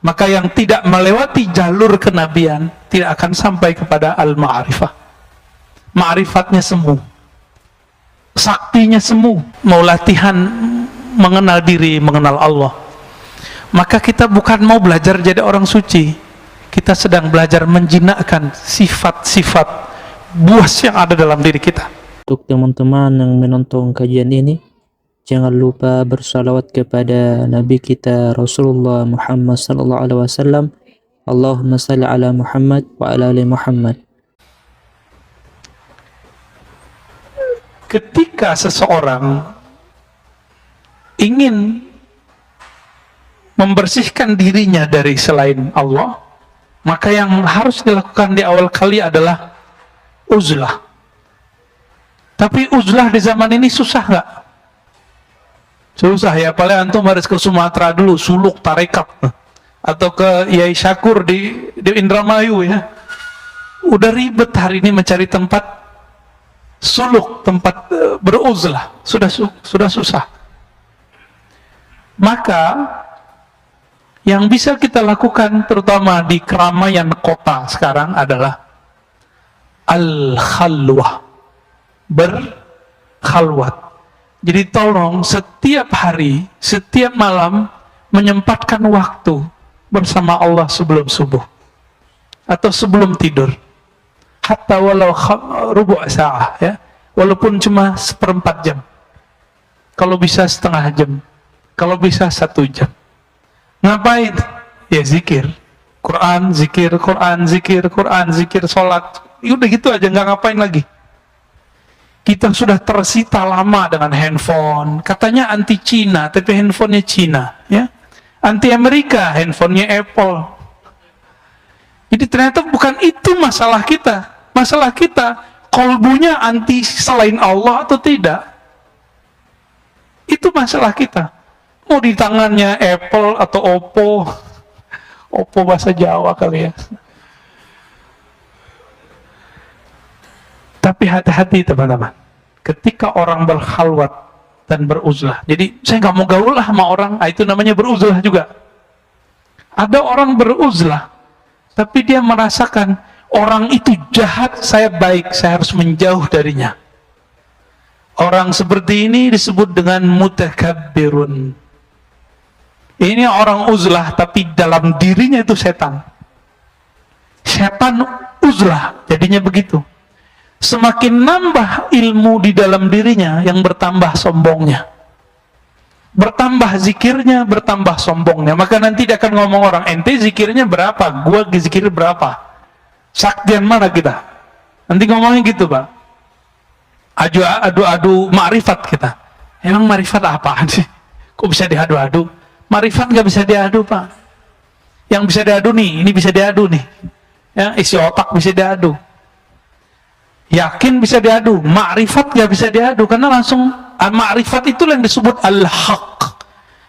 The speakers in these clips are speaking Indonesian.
Maka yang tidak melewati jalur kenabian tidak akan sampai kepada al-ma'rifah. Ma'rifatnya semu, saktinya semu. Mau latihan mengenal diri, mengenal Allah, maka kita bukan mau belajar jadi orang suci, kita sedang belajar menjinakkan sifat-sifat buas yang ada dalam diri kita. Untuk teman-teman yang menonton kajian ini, jangan lupa bersalawat kepada Nabi kita Rasulullah Muhammad sallallahu alaihi wasallam. Allahumma salli ala Muhammad wa ala ali Muhammad. Ketika seseorang ingin membersihkan dirinya dari selain Allah, maka yang harus dilakukan di awal kali adalah uzlah. Tapi uzlah di zaman ini susah nggak? Susah ya, paling antum harus ke Sumatera dulu, suluk tarekat, atau ke Yai Syakur di Indramayu ya. Udah ribet hari ini mencari tempat suluk, tempat beruzlah, sudah susah. Maka yang bisa kita lakukan terutama di keramaian kota sekarang adalah al-khalwah, berkhalwat. Jadi tolong setiap hari, setiap malam menyempatkan waktu bersama Allah sebelum subuh atau sebelum tidur, hatta walau rubu' sa'ah ya, walaupun cuma 1/4 jam, kalau bisa setengah jam, kalau bisa 1 jam. Ngapain? Ya zikir Quran, zikir Quran, zikir Quran, zikir sholat. Udah gitu aja, nggak ngapain lagi. Kita sudah tersita lama dengan handphone. Katanya anti Cina, tapi handphonenya Cina, ya. Anti Amerika, handphonenya Apple. Jadi ternyata bukan itu masalah kita. Masalah kita, kolbunya anti selain Allah atau tidak. Itu masalah kita. Mau di tangannya Apple atau Oppo. Oppo bahasa Jawa kali ya. Tapi hati-hati teman-teman, ketika orang berkhalwat dan beruzlah. Jadi saya nggak mau gaul lah sama orang, itu namanya beruzlah juga. Ada orang beruzlah, tapi dia merasakan orang itu jahat, saya baik, saya harus menjauh darinya. Orang seperti ini disebut dengan mutakabbirun. Ini orang uzlah, tapi dalam dirinya itu setan. Setan uzlah, jadinya begitu. Semakin nambah ilmu di dalam dirinya, yang bertambah sombongnya, bertambah zikirnya, bertambah sombongnya. Maka nanti dia akan ngomong orang, ente zikirnya berapa, gua zikir berapa, saktian mana kita. Nanti ngomongnya gitu Pak, adu ma'rifat kita. Emang ma'rifat apaan sih, kok bisa diadu-adu? Ma'rifat nggak bisa diadu Pak. Yang bisa diadu nih, ini bisa diadu nih ya, isi otak bisa diadu, yakin bisa diadu, ma'rifat gak bisa diadu, karena langsung ma'rifat itu yang disebut al-haq.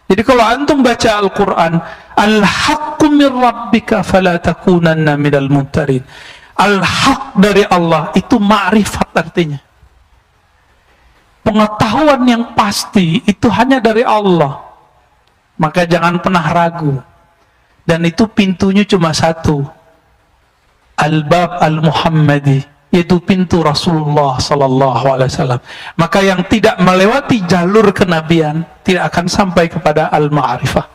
Jadi kalau antum baca Al-Quran, al-haqqu min rabbika fala takunanna minal mumtarin, al-haq dari Allah itu ma'rifat, artinya pengetahuan yang pasti itu hanya dari Allah. Maka jangan pernah ragu, dan itu pintunya cuma satu, al-bab al-muhammadi, yaitu pintu Rasulullah sallallahu alaihi wasallam. Maka yang tidak melewati jalur kenabian tidak akan sampai kepada al-ma'rifah.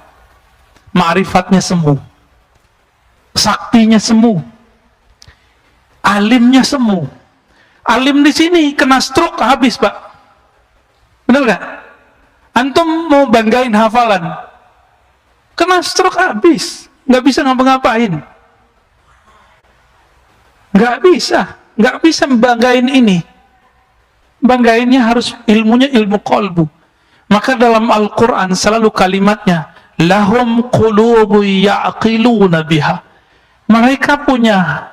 Ma'rifatnya semu, saktinya semu, alimnya semu. Alim di sini kena stroke habis Pak, benar nggak? Antum mau banggain hafalan, kena stroke habis, nggak bisa ngapa-ngapain, nggak bisa membanggain ini. Banggainnya harus ilmunya ilmu qalbu. Maka dalam Al-Quran selalu kalimatnya, lahum qulubu ya'qiluna biha. Mereka punya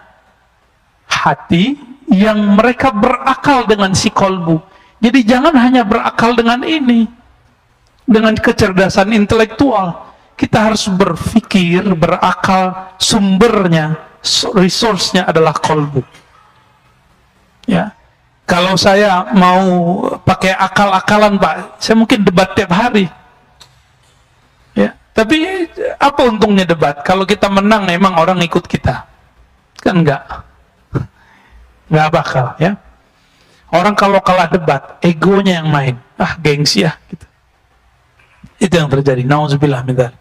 hati yang mereka berakal dengan si qalbu. Jadi jangan hanya berakal dengan ini, dengan kecerdasan intelektual. Kita harus berpikir, berakal, sumbernya, resource-nya adalah qalbu. Ya, kalau saya mau pakai akal-akalan Pak, saya mungkin debat tiap hari. Ya, Tapi apa untungnya debat? Kalau kita menang emang orang ikut kita? Kan nggak bakal ya. Orang kalau kalah debat, egonya yang main. Gengsi ya gitu. Itu yang terjadi. Nauzubillah min dzalik.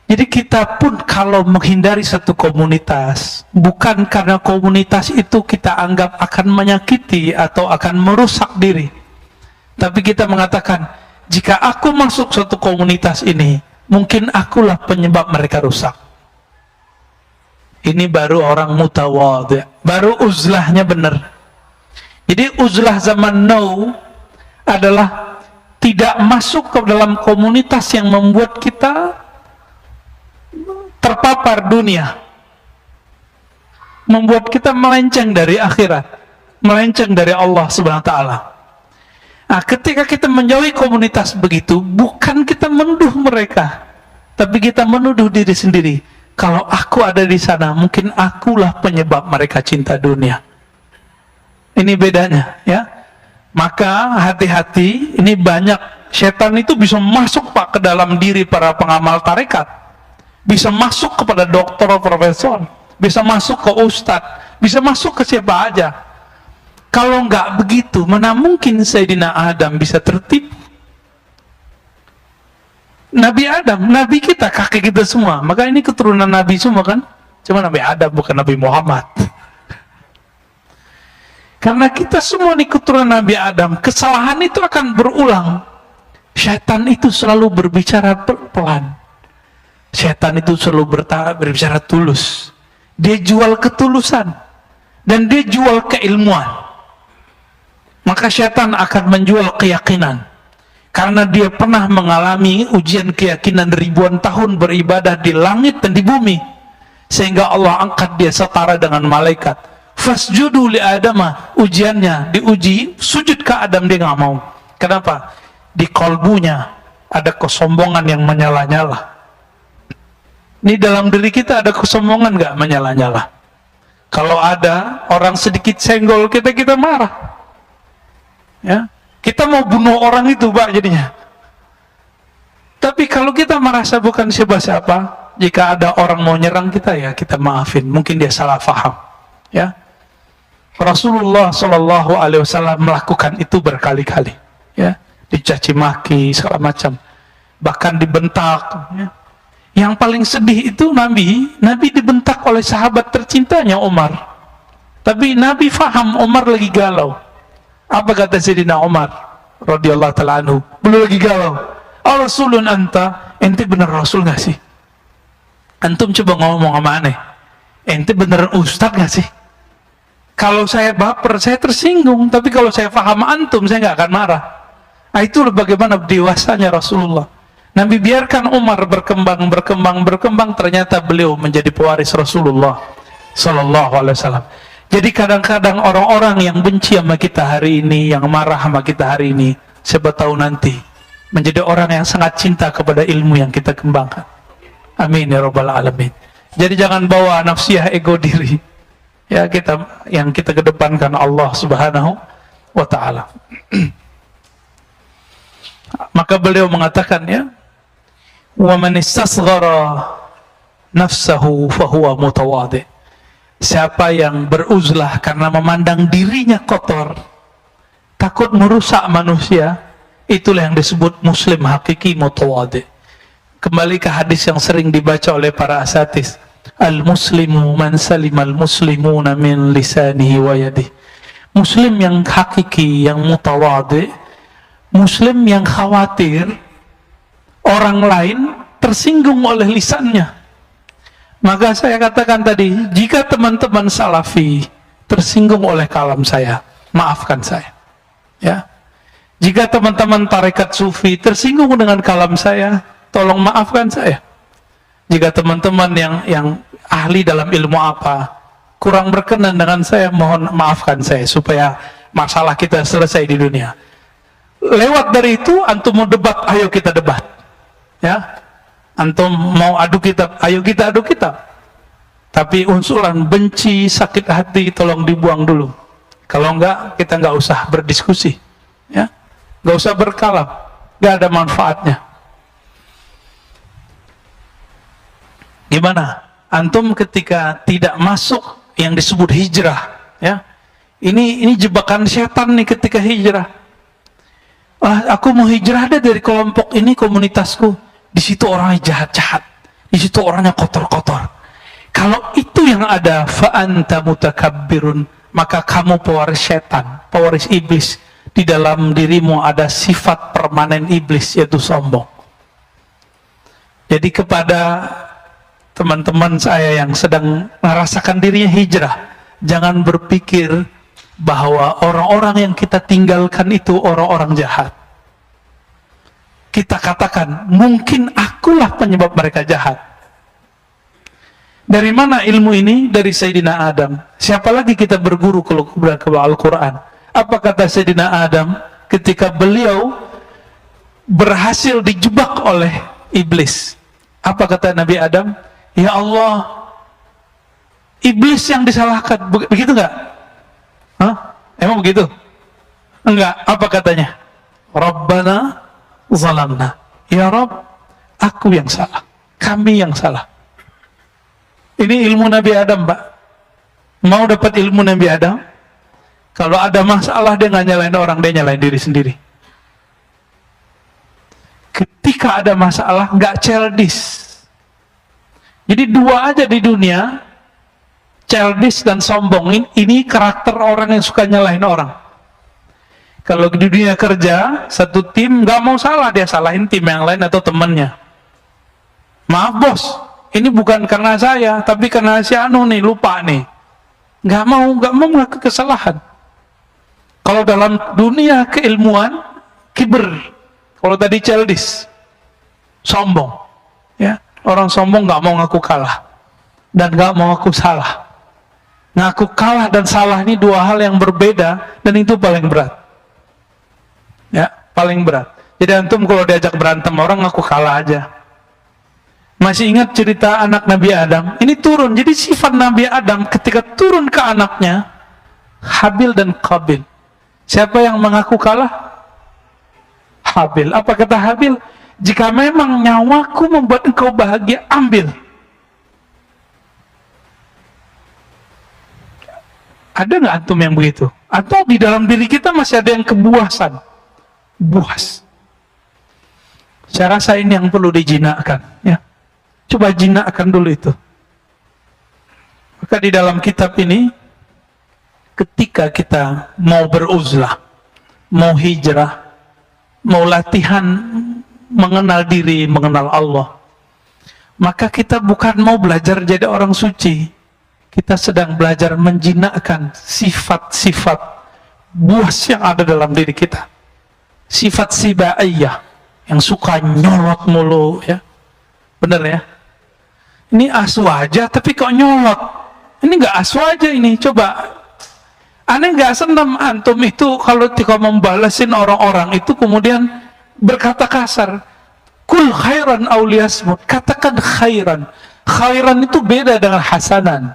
Jadi kita pun kalau menghindari satu komunitas, bukan karena komunitas itu kita anggap akan menyakiti atau akan merusak diri. Tapi kita mengatakan, jika aku masuk suatu komunitas ini, mungkin akulah penyebab mereka rusak. Ini baru orang mutawadhi, baru uzlahnya benar. Jadi uzlah zaman now adalah tidak masuk ke dalam komunitas yang membuat kita terpapar dunia, membuat kita melenceng dari akhirat, melenceng dari Allah Subhanahu wa taala. Nah, ketika kita menjauhi komunitas begitu, bukan kita menuduh mereka, tapi kita menuduh diri sendiri. Kalau aku ada di sana, mungkin akulah penyebab mereka cinta dunia. Ini bedanya, ya. Maka hati-hati, ini banyak setan itu bisa masuk Pak ke dalam diri para pengamal tarekat. Bisa masuk kepada dokter, profesor, bisa masuk ke ustadz, bisa masuk ke siapa aja. Kalau nggak begitu, mana mungkin Sayyidina Adam bisa tertipu? Nabi Adam, Nabi kita, kakek kita semua. Maka ini keturunan Nabi semua kan? Cuma Nabi Adam, bukan Nabi Muhammad. Karena kita semua ini keturunan Nabi Adam, kesalahan itu akan berulang. Syaitan itu selalu berbicara pelan. Setan itu selalu berbicara tulus. Dia jual ketulusan dan dia jual keilmuan. Maka setan akan menjual keyakinan, karena dia pernah mengalami ujian keyakinan ribuan tahun beribadah di langit dan di bumi, sehingga Allah angkat dia setara dengan malaikat. Fasjudu li Adama, ujiannya diuji sujud ke Adam, dia nggak mau. Kenapa? Di kolbunya ada kesombongan yang menyala-nyala. Ini dalam diri kita ada kesombongan nggak menyala-nyala? Kalau ada orang sedikit senggol kita, kita marah. Ya, kita mau bunuh orang itu, Pak, jadinya. Tapi kalau kita merasa bukan siapa-siapa, jika ada orang mau nyerang kita, ya kita maafin. Mungkin dia salah faham. Ya, Rasulullah Shallallahu Alaihi Wasallam melakukan itu berkali-kali. Ya, dicaci maki segala macam, bahkan dibentak. Ya. Yang paling sedih itu Nabi dibentak oleh sahabat tercintanya Umar. Tapi Nabi faham Umar lagi galau. Apa kata Sayyidina Umar radhiyallahu ta'ala anhu? Belum lagi galau. Rasulun anta, ente bener Rasul gak sih? Antum coba ngomong sama aneh, ente beneran ustad gak sih? Kalau saya baper, saya tersinggung. Tapi kalau saya faham antum, saya gak akan marah. Nah, itulah bagaimana dewasanya Rasulullah. Nabi biarkan Umar berkembang, ternyata beliau menjadi pewaris Rasulullah Sallallahu Alaihi Wasallam. Jadi kadang-kadang orang-orang yang benci sama kita hari ini, yang marah sama kita hari ini, siapa tahu nanti menjadi orang yang sangat cinta kepada ilmu yang kita kembangkan. Amin ya rabbal alamin. Jadi jangan bawa nafsiyah ego diri. Ya, yang kita kedepankan Allah Subhanahu wa taala. Maka beliau mengatakan, ya, wa man istasghara nafsahu fahuwa mutawadhi. Siapa yang beruzlah karena memandang dirinya kotor, takut merusak manusia, itulah yang disebut muslim hakiki mutawadhi. Kembali ke hadis yang sering dibaca oleh para asatis, al-muslimu man salimal muslimuna min lisanihi wa yadihi. Muslim yang hakiki, yang mutawadhi, muslim yang khawatir orang lain tersinggung oleh lisannya. Maka saya katakan tadi, jika teman-teman salafi tersinggung oleh kalam saya, maafkan saya. Ya. Jika teman-teman tarekat sufi tersinggung dengan kalam saya, tolong maafkan saya. Jika teman-teman yang ahli dalam ilmu apa kurang berkenan dengan saya, mohon maafkan saya supaya masalah kita selesai di dunia. Lewat dari itu, antum mau debat, ayo kita debat. Ya. Antum mau adu kitab, ayo kita adu kitab. Tapi unsuran benci, sakit hati, tolong dibuang dulu. Kalau enggak, kita enggak usah berdiskusi. Ya, enggak usah berkalam, enggak ada manfaatnya. Gimana? Antum ketika tidak masuk yang disebut hijrah, ya. Ini jebakan setan nih ketika hijrah. Aku mau hijrah deh dari kelompok ini, komunitasku. Di situ orangnya jahat-jahat. Di situ orangnya kotor-kotor. Kalau itu yang ada, fa anta mutakabbirun, maka kamu pewaris setan, pewaris iblis. Di dalam dirimu ada sifat permanen iblis, yaitu sombong. Jadi kepada teman-teman saya yang sedang merasakan dirinya hijrah, jangan berpikir bahwa orang-orang yang kita tinggalkan itu orang-orang jahat. Kita katakan, mungkin akulah penyebab mereka jahat. Dari mana ilmu ini? Dari Sayyidina Adam. Siapa lagi kita berguru kalau ke Al-Quran? Apa kata Sayyidina Adam ketika beliau berhasil dijebak oleh iblis? Apa kata Nabi Adam? Ya Allah, iblis yang disalahkan. Begitu nggak? Hah? Emang begitu? Enggak. Apa katanya? Rabbana zalamna. Ya Rabb, aku yang salah. Kami yang salah. Ini ilmu Nabi Adam, Pak. Mau dapat ilmu Nabi Adam? Kalau ada masalah, dia nggak nyalain orang, dia nyalain diri sendiri. Ketika ada masalah, nggak childish. Jadi dua aja di dunia, childish dan sombong. Ini karakter orang yang suka nyalahin orang. Kalau di dunia kerja, satu tim nggak mau salah, dia salahin tim yang lain atau temannya. Maaf bos, ini bukan karena saya, tapi karena si Anu nih, lupa nih. Nggak mau mengaku kesalahan. Kalau dalam dunia keilmuan, kiber. Kalau tadi childish, sombong. Ya, orang sombong nggak mau ngaku kalah dan nggak mau ngaku salah. Ngaku kalah dan salah ini dua hal yang berbeda, dan itu paling berat. Ya, paling berat. Jadi antum kalau diajak berantem orang, ngaku kalah aja. Masih ingat cerita anak Nabi Adam? Ini turun. Jadi sifat Nabi Adam ketika turun ke anaknya, Habil dan Qabil. Siapa yang mengaku kalah? Habil. Apa kata Habil? Jika memang nyawaku membuat engkau bahagia, ambil. Ada nggak antum yang begitu? Atau di dalam diri kita masih ada yang kebuasan? Buas. Saya rasa ini yang perlu dijinakkan. Ya. Coba jinakkan dulu itu. Maka di dalam kitab ini, ketika kita mau beruzlah, mau hijrah, mau latihan mengenal diri, mengenal Allah, maka kita bukan mau belajar jadi orang suci. Kita sedang belajar menjinakkan sifat-sifat buas yang ada dalam diri kita. Sifat sibaiyah, yang suka nyolot mulu, ya. Bener ya? Ini asu aja, tapi kok nyolot? Ini nggak asu aja ini, coba. Aneh nggak senam antum itu kalau membalasin orang-orang itu kemudian berkata kasar. Kul khairan auliyasmut. Katakan khairan. Khairan itu beda dengan hasanan.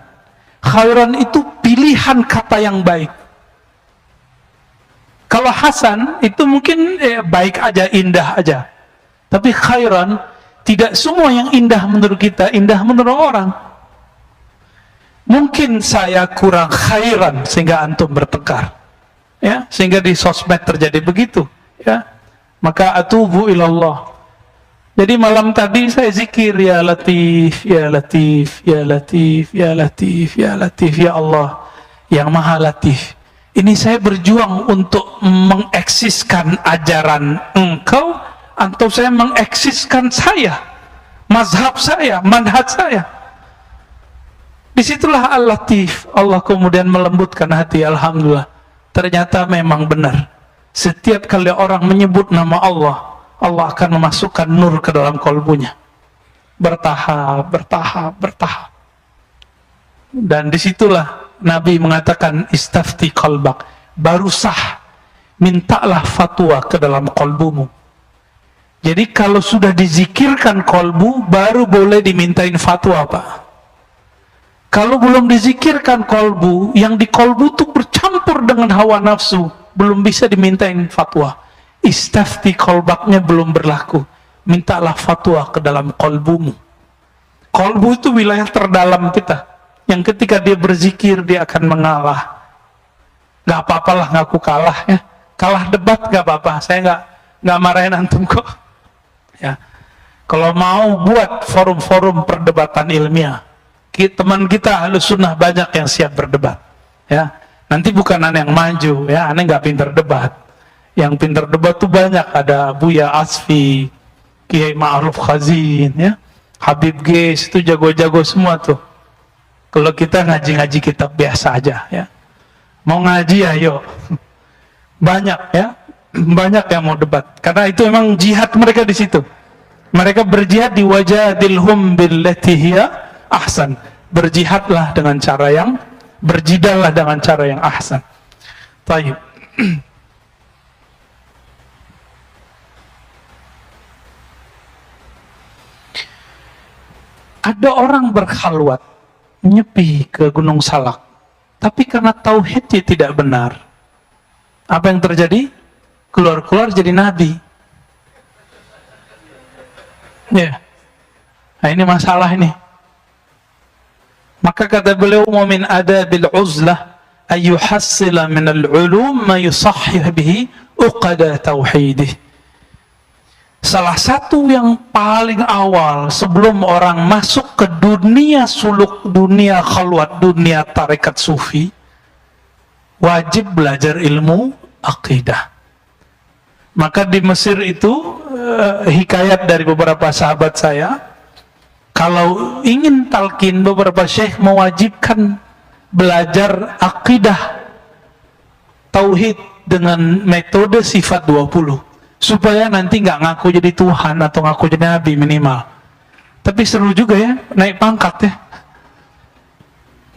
Khairan itu pilihan kata yang baik. Kalau hasan itu mungkin baik aja, indah aja. Tapi khairan, tidak semua yang indah menurut kita indah menurut orang. Mungkin saya kurang khairan sehingga antum bertengkar, ya, sehingga di sosmed terjadi begitu, ya. Maka atubu ilallah. Jadi malam tadi saya zikir, ya Latif, ya Latif, ya Latif, ya Latif, ya Latif, ya Allah yang Maha Latif. Ini saya berjuang untuk mengeksiskan ajaran engkau, atau saya mengeksiskan saya, mazhab saya, manhaj saya. Disitulah Al-Latif, Allah kemudian melembutkan hati. Alhamdulillah, ternyata memang benar. Setiap kali orang menyebut nama Allah, Allah akan memasukkan nur ke dalam kolbunya. Bertahap, bertahap, bertahap. Dan disitulah Nabi mengatakan, istafti qalbak, baru sah, mintalah fatwa ke dalam kolbumu. Jadi kalau sudah dizikirkan kolbu, baru boleh dimintain fatwa, Pak. Kalau belum dizikirkan kolbu, yang di kolbu itu bercampur dengan hawa nafsu, belum bisa dimintain fatwa. Istafti kolbaknya belum berlaku. Mintalah fatwa ke dalam kolbumu. Kolbu itu wilayah terdalam kita, yang ketika dia berzikir dia akan mengalah. Gak apa-apalah ngaku kalah ya, kalah debat gak apa-apa, saya nggak marahin antum kok. Ya, kalau mau buat forum-forum perdebatan ilmiah, teman kita Ahlus Sunnah banyak yang siap berdebat. Ya, nanti bukan aneh yang maju, ya, aneh nggak pinter debat. Yang pinter debat tuh banyak, ada Buya Asfi, Kiai Ma'ruf Khazin, ya, Habib Geis, itu jago-jago semua tuh. Kalau kita ngaji-ngaji kitab biasa aja, ya. Mau ngaji ayo. Banyak ya, banyak yang mau debat. Karena itu memang jihad mereka di situ. Mereka berjihad di wajadilhum billati hiya ahsan. Berjihadlah dengan cara yang, berjidallah dengan cara yang ahsan. Taib. Ada orang berkhalwat, nyepi ke Gunung Salak, tapi karena tauhidnya tidak benar, apa yang terjadi? Keluar-keluar jadi nabi. Ya, nah ini masalah ini. Maka kata beliau, "Min adabil uzlah ayyuhassila min al-ulum ma yusahhih bihi uqada tauhidih." Salah satu yang paling awal sebelum orang masuk ke dunia suluk, dunia khalwat, dunia tarekat sufi, wajib belajar ilmu akidah. Maka di Mesir itu hikayat dari beberapa sahabat saya, kalau ingin talqin, beberapa syekh mewajibkan belajar akidah tauhid dengan metode sifat 20, supaya nanti nggak ngaku jadi Tuhan atau ngaku jadi Nabi minimal. Tapi seru juga ya, naik pangkat ya.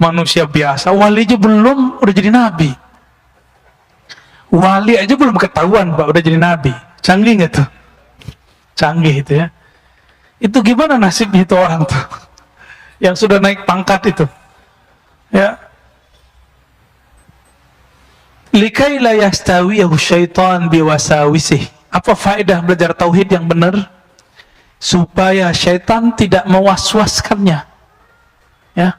Manusia biasa, wali aja belum udah jadi Nabi. Wali aja belum ketahuan Pak udah jadi Nabi. Canggih nggak tuh? Canggih itu ya. Itu gimana nasibnya itu orang tuh yang sudah naik pangkat itu? Ya. Likai la yastawiyahu syaitan biwasawisih. Apa faedah belajar tauhid yang benar? Supaya syaitan tidak mewaswaskannya. Ya.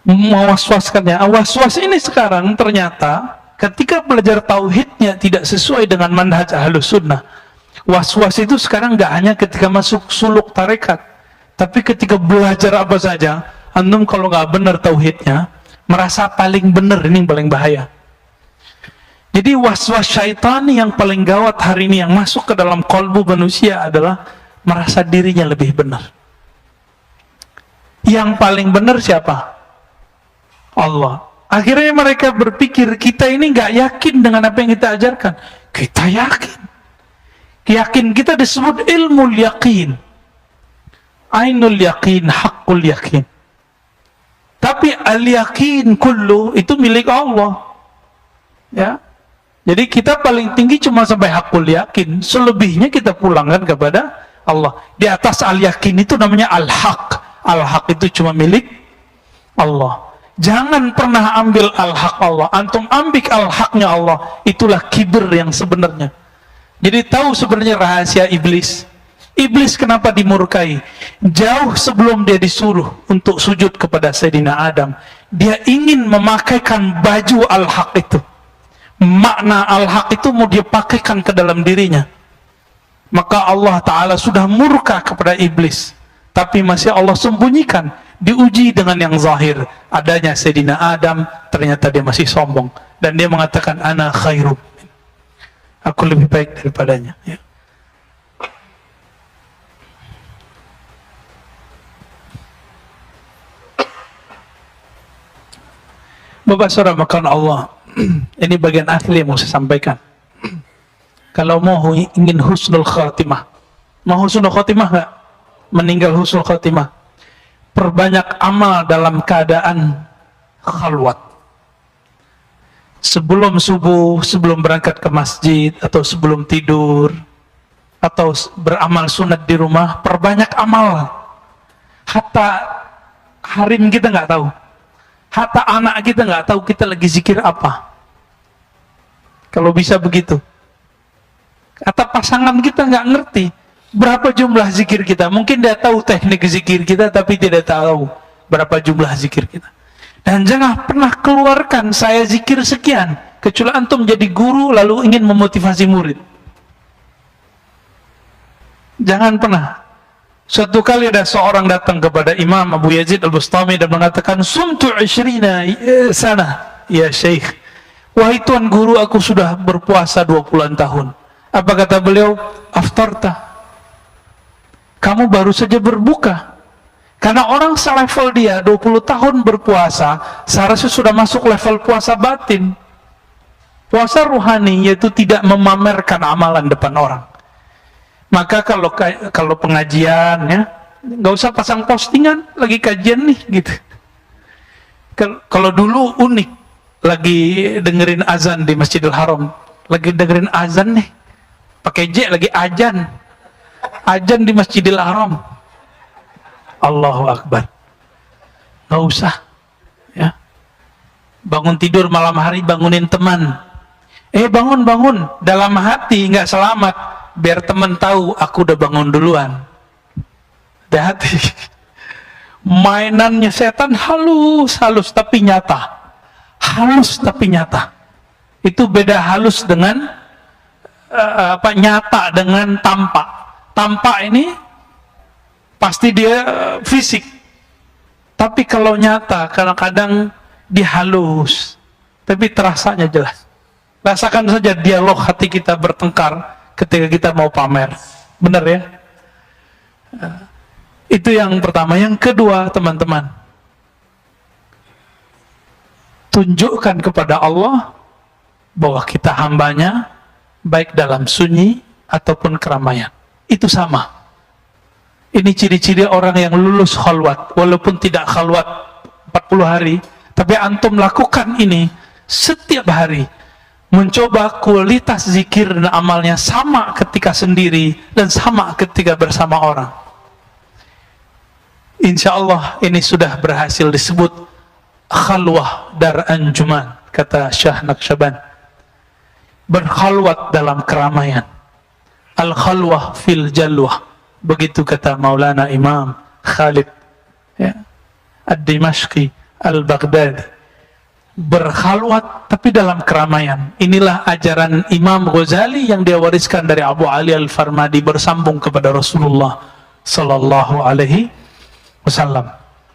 Mewaswaskannya. Waswas ini sekarang ternyata ketika belajar tauhidnya tidak sesuai dengan manhaj Ahlus Sunnah. Was-was itu sekarang nggak hanya ketika masuk suluk tarekat, tapi ketika belajar apa saja, antum kalau nggak benar tauhidnya, merasa paling benar, ini yang paling bahaya. Jadi was-was syaitan yang paling gawat hari ini yang masuk ke dalam kolbu manusia adalah merasa dirinya lebih benar. Yang paling benar siapa? Allah. Akhirnya mereka berpikir, kita ini nggak yakin dengan apa yang kita ajarkan. Kita yakin. Yakin kita disebut ilmu yaqin. Ainul yaqin, haqqul yaqin. Tapi al-yaqin kullu itu milik Allah. Ya. Jadi kita paling tinggi cuma sampai haqqul yaqin. Selebihnya kita pulangkan kepada Allah. Di atas al-yaqin itu namanya al-haq. Al-haq itu cuma milik Allah. Jangan pernah ambil al-haq Allah. Antum ambil al-haqnya Allah. Itulah kibir yang sebenarnya. Jadi tahu sebenarnya rahasia iblis. Iblis kenapa dimurkai? Jauh sebelum dia disuruh untuk sujud kepada Sayyidina Adam, dia ingin memakaikan baju al-haq itu. Makna al-haq itu mau dia pakaikan ke dalam dirinya. Maka Allah Ta'ala sudah murka kepada iblis, tapi masih Allah sembunyikan. Diuji dengan yang zahir. Adanya Sayyidina Adam, ternyata dia masih sombong. Dan dia mengatakan, ana khairum. Aku lebih baik daripadanya. Ya. Bapak saudara makan Allah, ini bagian asli yang mau saya sampaikan. Kalau mau ingin husnul khatimah, mau husnul khatimah nggak? Meninggal husnul khatimah, perbanyak amal dalam keadaan khalwat. Sebelum subuh, sebelum berangkat ke masjid, atau sebelum tidur, atau beramal sunat di rumah, perbanyak amal. Hatta harim kita nggak tahu, hatta anak kita nggak tahu kita lagi zikir apa. Kalau bisa begitu. Hatta pasangan kita nggak ngerti Berapa jumlah zikir kita? Mungkin dia tahu teknik zikir kita, tapi tidak tahu berapa jumlah zikir kita. Dan jangan pernah keluarkan saya zikir sekian, kecuali antum jadi guru lalu ingin memotivasi murid. Jangan pernah. Suatu kali ada seorang datang kepada Imam Abu Yazid Al-Bustami dan mengatakan, "Sumtu 20 sana, ya Syekh." Wahai Tuan Guru, aku sudah berpuasa 20 tahun. Apa kata beliau? "Aftarta." Kamu baru saja berbuka. Karena orang selevel dia 20 tahun berpuasa, seharusnya sudah masuk level puasa batin. Puasa ruhani, yaitu tidak memamerkan amalan depan orang. Maka kalau pengajian, ya, nggak usah pasang postingan lagi kajian nih, gitu. Kalau dulu unik, lagi dengerin azan di Masjidil Haram, lagi dengerin azan nih, pakai J lagi ajan di Masjidil Haram. Allahu Akbar. Nggak usah, ya. Bangun tidur malam hari bangunin teman. Bangun dalam hati nggak selamat, biar teman tahu aku udah bangun duluan. Hati-hati. Mainannya setan halus tapi nyata. Halus tapi nyata. Itu beda halus dengan nyata dengan tampak. Tampak ini pasti dia fisik, tapi kalau nyata kadang-kadang dia halus, tapi terasanya jelas. Rasakan saja dialog hati kita bertengkar ketika kita mau pamer. Benar ya? Itu yang pertama. Yang kedua, teman-teman, tunjukkan kepada Allah bahwa kita hambanya, baik dalam sunyi ataupun keramaian. Itu sama. Ini ciri-ciri orang yang lulus khalwat. Walaupun tidak khalwat 40 hari, tapi antum lakukan ini setiap hari. Mencoba kualitas zikir dan amalnya sama ketika sendiri dan sama ketika bersama orang. Insya Allah ini sudah berhasil disebut khalwah dar anjuman, kata Syah Naqsyaband. Berkhalwat dalam keramaian. Al-khalwah fil jalwah. Begitu kata Maulana Imam Khalid, ya, Ad-Dimashqi Al-Baghdadi. Berkhalwat tapi dalam keramaian. Inilah ajaran Imam Ghazali yang dia wariskan dari Abu Ali Al-Farmadi, bersambung kepada Rasulullah Sallallahu Alaihi Wasallam.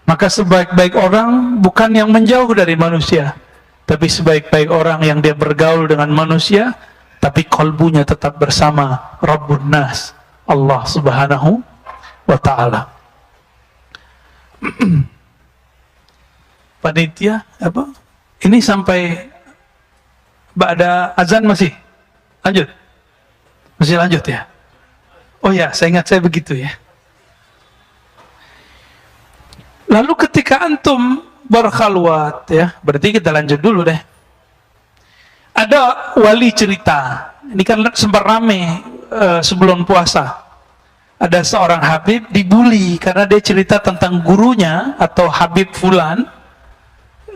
Maka sebaik-baik orang bukan yang menjauh dari manusia, tapi sebaik-baik orang yang dia bergaul dengan manusia, tapi kalbunya tetap bersama Rabbun Nas, Allah Subhanahu wa Ta'ala. Panitia apa? Ini sampai ba'da azan masih lanjut? Masih lanjut ya? Oh ya, saya ingat saya begitu ya. Lalu ketika antum berkhalwat, ya, berarti kita lanjut dulu deh. Ada wali cerita, ini kan sempat rame sebelum puasa. Ada seorang Habib dibully karena dia cerita tentang gurunya atau Habib Fulan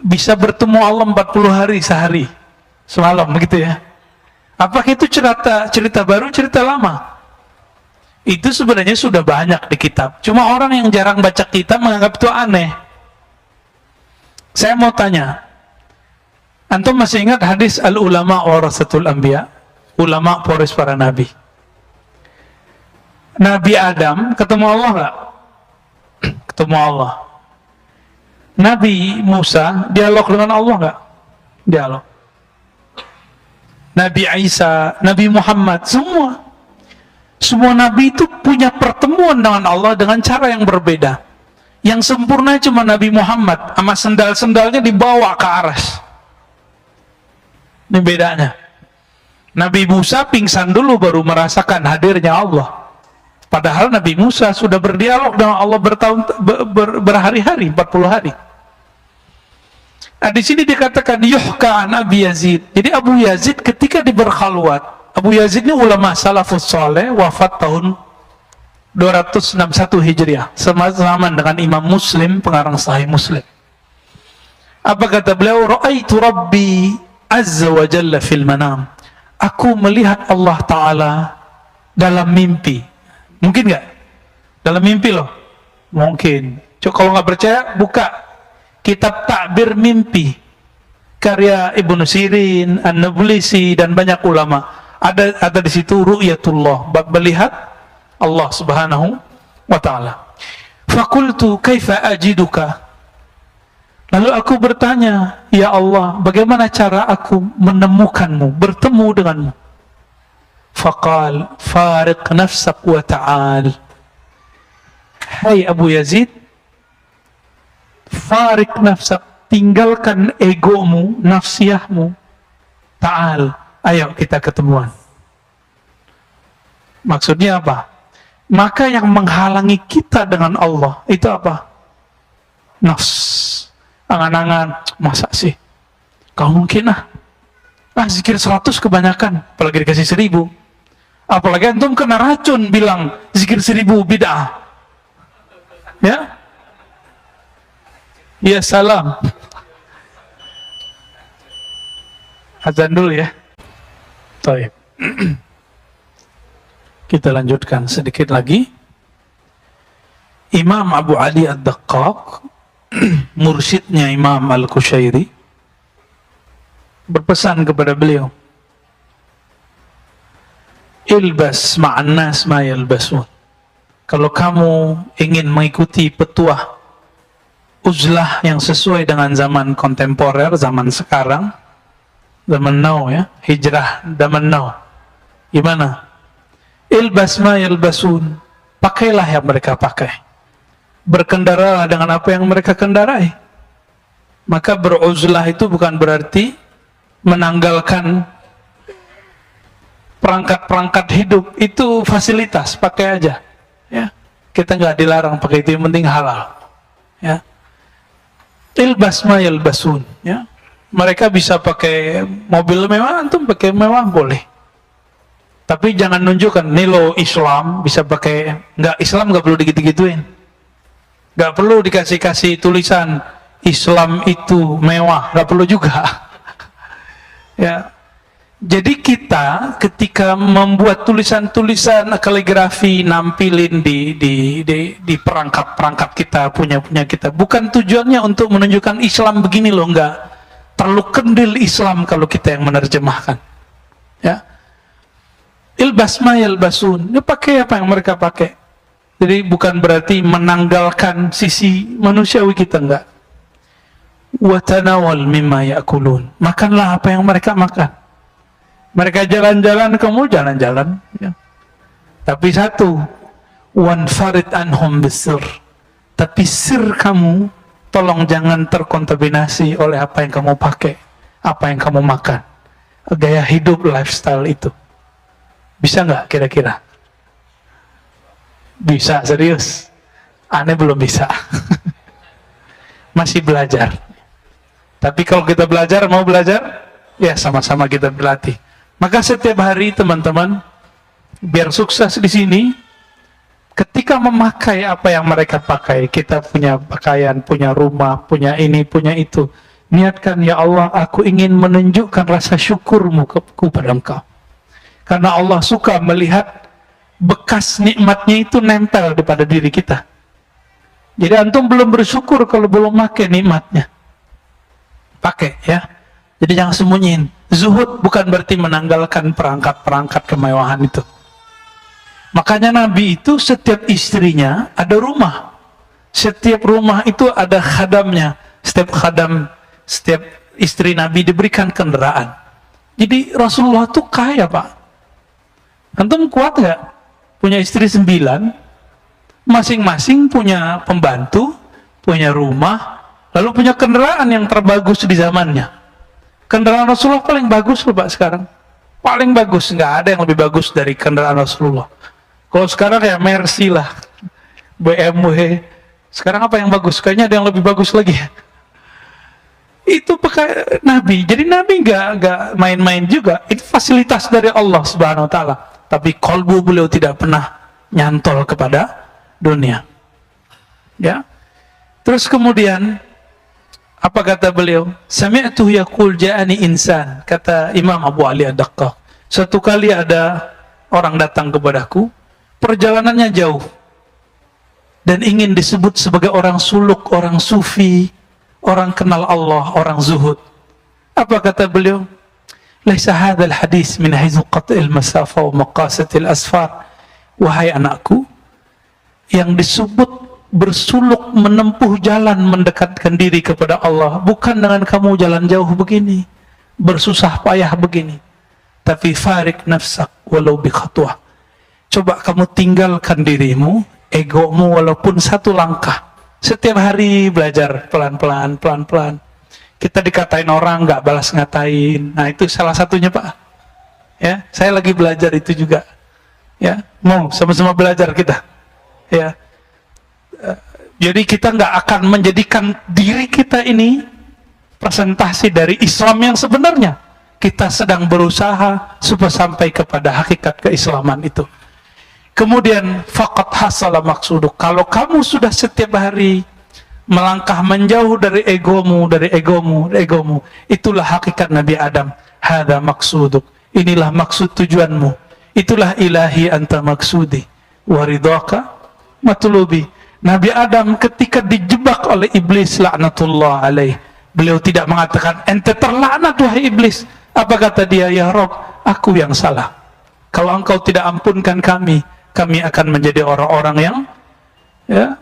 bisa bertemu Allah 40 hari sehari semalam, begitu ya. Apakah itu cerita baru, cerita lama? Itu sebenarnya sudah banyak di kitab. Cuma orang yang jarang baca kitab menganggap itu aneh. Saya mau tanya, antum masih ingat hadis al-ulama warasatul anbiya? Ulama pewaris para nabi. Nabi Adam ketemu Allah nggak? Ketemu Allah. Nabi Musa dialog dengan Allah nggak? Dialog. Nabi Isa, Nabi Muhammad, semua nabi itu punya pertemuan dengan Allah dengan cara yang berbeda. Yang sempurna cuma Nabi Muhammad, sama sendal-sendalnya dibawa ke aras. Ini bedanya. Nabi Musa pingsan dulu baru merasakan hadirnya Allah. Padahal Nabi Musa sudah berdialog dengan Allah berhari-hari, 40 hari. Nah, di sini dikatakan yuhka an Abi Yazid. Jadi Abu Yazid ketika berkhalwat, Abu Yazid ini ulama salafus saleh, wafat tahun 261 Hijriah, sama dengan Imam Muslim, pengarang Sahih Muslim. Apa kata beliau? Ra'aitu Rabbi azza wa jalla fil manam. Aku melihat Allah Ta'ala dalam mimpi. Mungkin nggak? Dalam mimpi loh. Mungkin. Coba kalau nggak percaya, buka kitab Ta'bir Mimpi karya Ibnu Sirin, An-Nablisi, dan banyak ulama. Ada di situ ru'yatullah, bab melihat Allah Subhanahu wa taala. Fakultu kaifa ajiduka? Lalu aku bertanya, ya Allah, bagaimana cara aku menemukanmu, bertemu denganmu? Faqal fariq nafsak wa ta'al. Hai Abu Yazid, fariq nafsak, tinggalkan egomu, nafsiyahmu. Ta'al, ayo kita ketemuan. Maksudnya apa? Maka yang menghalangi kita dengan Allah itu apa? Nafs. Angan-angan, masa sih? Kau mungkin zikir 100 kebanyakan, apalagi dikasih 1000. Apalagi antum kena racun bilang zikir 1000 bid'ah. Ya? Ya salam. Azan dulu ya. Baik. Kita lanjutkan sedikit lagi. Imam Abu Ali Ad-Daqqaq, mursyidnya Imam Al-Qushairi, berpesan kepada beliau, ilbas ma'an nas ma yalbasun. Kalau kamu ingin mengikuti petuah uzlah yang sesuai dengan zaman kontemporer, zaman sekarang, zaman now ya, hijrah zaman now, gimana? Ilbas ma yalbasun, pakailah yang mereka pakai, berkendaralah dengan apa yang mereka kendarai. Maka beruzlah itu bukan berarti menanggalkan perangkat-perangkat hidup, itu fasilitas, pakai aja ya, kita nggak dilarang pakai itu, yang penting halal ya. Ilbas ma yalbasun ya, mereka bisa pakai mobil mewah, antum pakai mewah boleh, tapi jangan nunjukkan nih lo Islam bisa pakai. Nggak, Islam nggak perlu digitu-gituin, nggak perlu dikasih tulisan Islam itu mewah, nggak perlu juga ya. Jadi kita ketika membuat tulisan-tulisan kaligrafi, nampilin di perangkat-perangkat kita, punya kita, bukan tujuannya untuk menunjukkan Islam begini loh, enggak. Terlalu kendil Islam kalau kita yang menerjemahkan ya. Ilbas ma yalbasun, ya pakai apa yang mereka pakai. Jadi bukan berarti menanggalkan sisi manusiawi kita, enggak. Wa tanawal mimma ya'kulun, makanlah apa yang mereka makan. Mereka jalan-jalan, kamu jalan-jalan ya. Tapi satu, wanfarid anhum bisir, tapi sir kamu tolong jangan terkontaminasi oleh apa yang kamu pakai, apa yang kamu makan, gaya hidup, lifestyle itu. Bisa nggak kira-kira? Bisa, serius? Aneh belum bisa. Masih belajar. Tapi kalau kita belajar, mau belajar, ya sama-sama kita berlatih. Maka setiap hari teman-teman, biar sukses di sini, ketika memakai apa yang mereka pakai, kita punya pakaian, punya rumah, punya ini, punya itu, niatkan, ya Allah, aku ingin menunjukkan rasa syukurmu kepada Engkau. Karena Allah suka melihat bekas nikmatnya itu nempel pada diri kita. Jadi antum belum bersyukur kalau belum pakai nikmatnya. Pakai ya. Jadi jangan sembunyiin. Zuhud bukan berarti menanggalkan perangkat-perangkat kemewahan itu. Makanya Nabi itu setiap istrinya ada rumah. Setiap rumah itu ada khadamnya. Setiap istri Nabi diberikan kendaraan. Jadi Rasulullah tuh kaya, Pak. Antum kuat nggak? Punya istri 9, masing-masing punya pembantu, punya rumah, lalu punya kendaraan yang terbagus di zamannya. Kendaraan Rasulullah paling bagus loh Pak sekarang. Paling bagus, nggak ada yang lebih bagus dari kendaraan Rasulullah. Kalau sekarang ya Mercy lah, BMW. Sekarang apa yang bagus? Kayaknya ada yang lebih bagus lagi. Itu pakai Nabi. Jadi Nabi nggak main-main juga. Itu fasilitas dari Allah Subhanahu Wa Taala. Tapi kalbu beliau tidak pernah nyantol kepada dunia. Ya. Terus kemudian apa kata beliau? Sami'tu yaqul ja'ani insan. Kata Imam Abu Ali Ad-Daqqaq. Suatu kali ada orang datang kepadaku, perjalanannya jauh dan ingin disebut sebagai orang suluk, orang sufi, orang kenal Allah, orang zuhud. Apa kata beliau? Laisa hadzal hadis min haythu qat'il masafa wa maqasatil asfar. Wahai anakku, yang disebut bersuluk menempuh jalan mendekatkan diri kepada Allah bukan dengan kamu jalan jauh begini, bersusah payah begini, tapi farik nafsak walau bi khatwah. Coba kamu tinggalkan dirimu, egomu walaupun satu langkah. Setiap hari belajar pelan-pelan, pelan-pelan. Kita dikatain orang nggak balas ngatain. Nah itu salah satunya Pak. Ya, saya lagi belajar itu juga. Ya, mau sama-sama belajar kita. Ya, jadi kita nggak akan menjadikan diri kita ini presentasi dari Islam yang sebenarnya. Kita sedang berusaha supaya sampai kepada hakikat keislaman itu. Kemudian faqad hasala maksuduk. Kalau kamu sudah setiap hari melangkah menjauh dari egomu, itulah hakikat Nabi Adam. Hadza maksuduk. Inilah maksud tujuanmu. Itulah ilahi anta maksudi wa ridhaka matlubi. Nabi Adam ketika dijebak oleh iblis laknatullah alaih, beliau tidak mengatakan ente terlaknat wahai iblis. Apa kata dia? Ya Rabb, aku yang salah. Kalau engkau tidak ampunkan kami akan menjadi orang-orang yang ya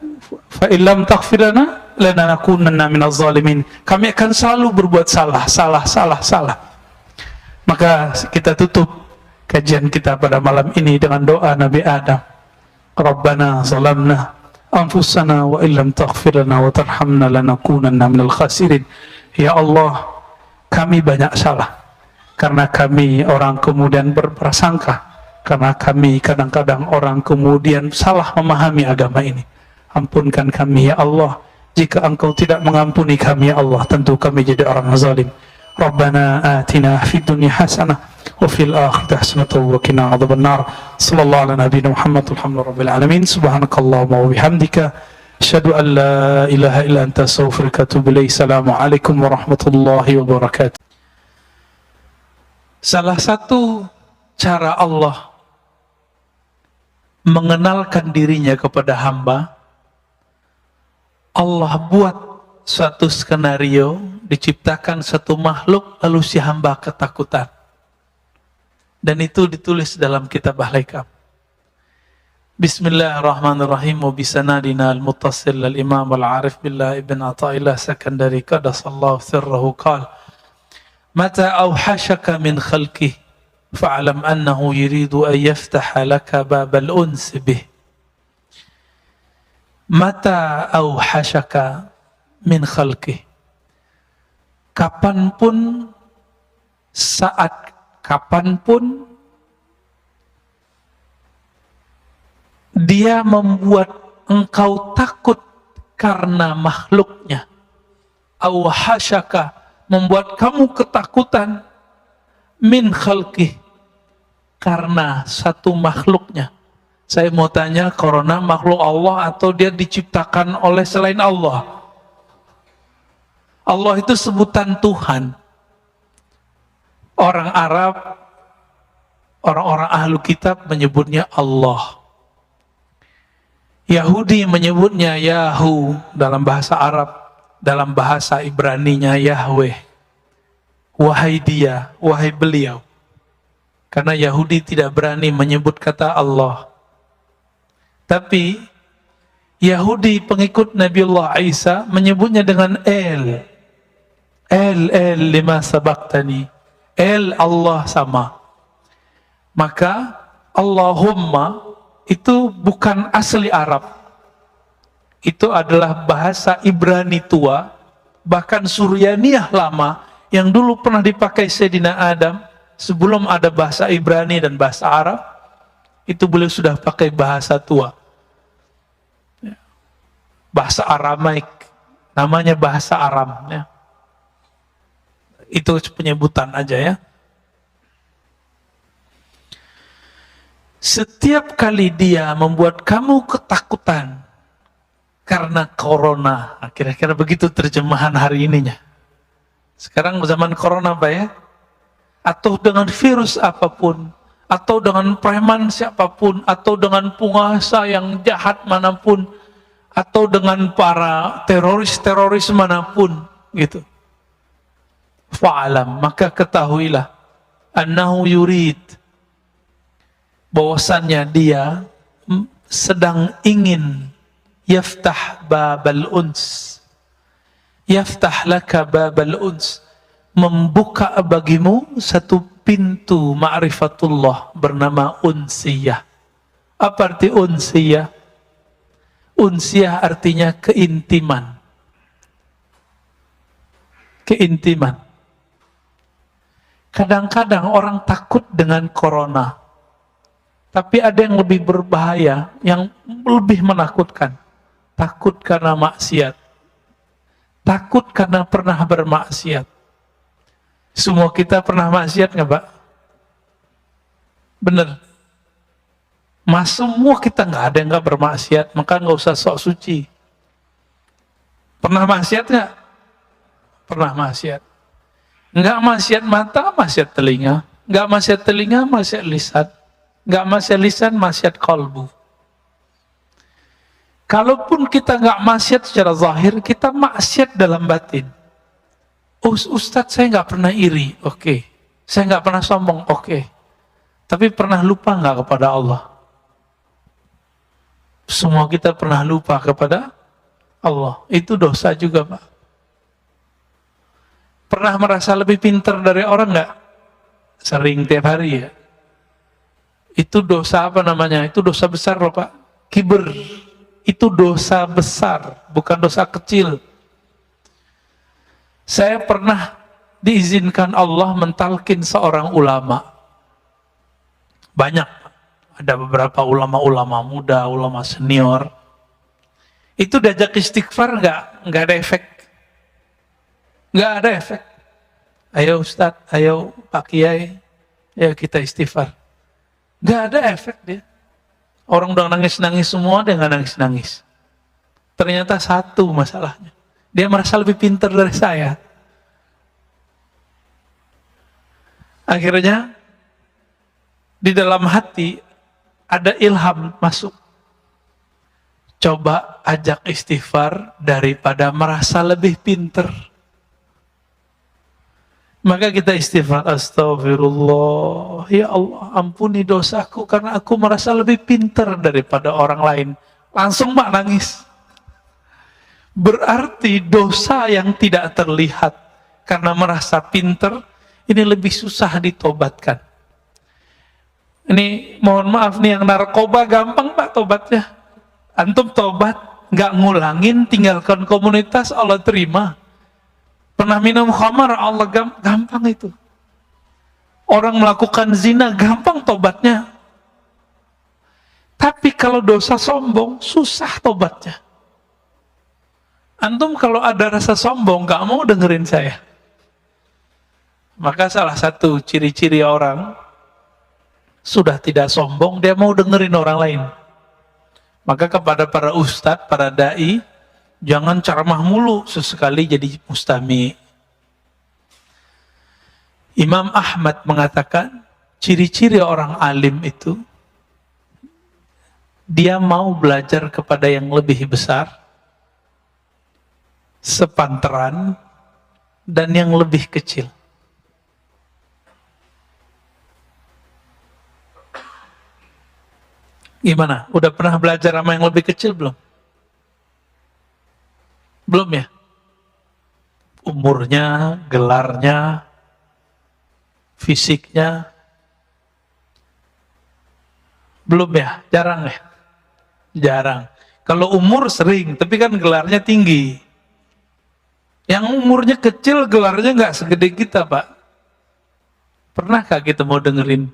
fa illam taghfir lana lanakunanna minaz zalimin. Kami akan selalu berbuat salah. Maka kita tutup kajian kita pada malam ini dengan doa Nabi Adam. Rabbana zalamna anfusana wa illam taghfir lana wa tarhamna lanakunanna minal khasirin. Ya Allah, kami banyak salah karena kami orang kemudian berprasangka, karena kami kadang-kadang orang kemudian salah memahami agama ini. Ampunkan kami ya Allah. Jika engkau tidak mengampuni kami ya Allah, tentu kami jadi orang zalim. Rabbana atina fid dunya hasanah wa fil akhirati hasanah wa qina adzabannar. Sallallahu ala nabiyyina Muhammad walhamdulillahirabbil alamin. Subhanakallahumma wa bihamdika asyhadu an la ilaha illa anta astaghfiruka wa atubu ilaik. Assalamualaikum warahmatullahi wabarakatuh. Salah satu cara Allah mengenalkan dirinya kepada hamba, Allah buat suatu skenario, diciptakan satu makhluk, lalu si hamba ketakutan. Dan itu ditulis dalam kitab Al-Hikam. Bismillahirrahmanirrahim. Wa bisanadina al-muttasil al-imam al-arif billah ibn Ata'illah Sakandari qadasallahu sirrahu qala mata awhashaka min khalqih fa'alam annahu yuridu an yaftaha laka babal uns bih. Mata awhashaka min khalqih, kapanpun, saat kapanpun dia membuat engkau takut karena makhluknya. Awhashaka, membuat kamu ketakutan, min khalqih, karena satu makhluknya. Saya mau tanya, corona makhluk Allah atau dia diciptakan oleh selain Allah? Allah itu sebutan Tuhan. Orang Arab, orang-orang ahlu kitab menyebutnya Allah. Yahudi menyebutnya Yahu dalam bahasa Arab, dalam bahasa Ibraninya Yahweh. Wahai dia, wahai beliau. Karena Yahudi tidak berani menyebut kata Allah. Tapi Yahudi pengikut Nabiullah Isa menyebutnya dengan El. El lima sabaktani. El Allah sama. Maka Allahumma itu bukan asli Arab. Itu adalah bahasa Ibrani tua, bahkan Suryaniyah lama yang dulu pernah dipakai Sayyidina Adam sebelum ada bahasa Ibrani dan bahasa Arab. Itu beliau sudah pakai bahasa tua. Bahasa Aramaik, namanya bahasa Aram. Ya. Itu penyebutan aja ya. Setiap kali dia membuat kamu ketakutan karena corona, kira-kira begitu terjemahan hari ininya. Sekarang zaman corona Pak ya, atau dengan virus apapun, atau dengan preman siapapun, atau dengan penguasa yang jahat manapun, atau dengan para teroris manapun, gitu. Fa'alam, maka ketahuilah, annahu yurid, bahwasannya dia sedang ingin yaftah babal uns, yaftah laka babal uns, membuka bagimu satu pintu ma'rifatullah bernama unsiyah. Apa arti unsiyah? Unsiyah artinya keintiman. Keintiman. Kadang-kadang orang takut dengan corona, tapi ada yang lebih berbahaya, yang lebih menakutkan. Takut karena maksiat. Takut karena pernah bermaksiat. Semua kita pernah maksiat nggak, Pak? Bener. Semua kita nggak ada yang nggak bermaksiat, maka nggak usah sok suci. Pernah maksiat nggak? Pernah maksiat. Nggak maksiat mata, maksiat telinga. Nggak maksiat telinga, maksiat lisan. Nggak maksiat lisan, maksiat kalbu. Kalaupun kita nggak maksiat secara zahir, kita maksiat dalam batin. Ustadz, saya nggak pernah iri, oke. Saya nggak pernah sombong, oke. Tapi pernah lupa nggak kepada Allah? Semua kita pernah lupa kepada Allah. Itu dosa juga, Pak. Pernah merasa lebih pintar dari orang nggak? Sering, tiap hari ya. Itu dosa apa namanya? Itu dosa besar loh, Pak. Kiber. Itu dosa besar, bukan dosa kecil. Saya pernah diizinkan Allah mentalkin seorang ulama. Banyak. Ada beberapa ulama-ulama muda, ulama senior. Itu diajak istighfar nggak ada efek. Nggak ada efek. Ayo Ustadz, ayo Pak Kiai, ayo kita istighfar. Nggak ada efek dia. Orang udah nangis-nangis semua, dia nggak nangis-nangis. Ternyata satu masalahnya. Dia merasa lebih pintar dari saya. Akhirnya, di dalam hati, ada ilham masuk. Coba ajak istighfar daripada merasa lebih pintar. Maka kita istighfar, astagfirullah, ya Allah ampuni dosaku karena aku merasa lebih pintar daripada orang lain. Langsung Mak nangis. Berarti dosa yang tidak terlihat karena merasa pintar, ini lebih susah ditobatkan. Ini mohon maaf nih, yang narkoba gampang Pak tobatnya. Antum tobat, nggak ngulangin, tinggalkan komunitas, Allah terima. Pernah minum khamar, Allah gampang itu. Orang melakukan zina, gampang tobatnya. Tapi kalau dosa sombong, susah tobatnya. Antum kalau ada rasa sombong, gak mau dengerin saya. Maka salah satu ciri-ciri orang sudah tidak sombong, dia mau dengerin orang lain. Maka kepada para ustadz, para da'i, jangan ceramah mulu, sesekali jadi mustami. Imam Ahmad mengatakan, ciri-ciri orang alim itu, dia mau belajar kepada yang lebih besar, sepantaran, dan yang lebih kecil. Gimana? Udah pernah belajar sama yang lebih kecil belum? Belum ya? Umurnya, gelarnya, fisiknya, belum ya? Jarang ya? Jarang. Kalau umur sering, tapi kan gelarnya tinggi. Yang umurnya kecil, gelarnya nggak segede kita, Pak. Pernahkah kita mau dengerin?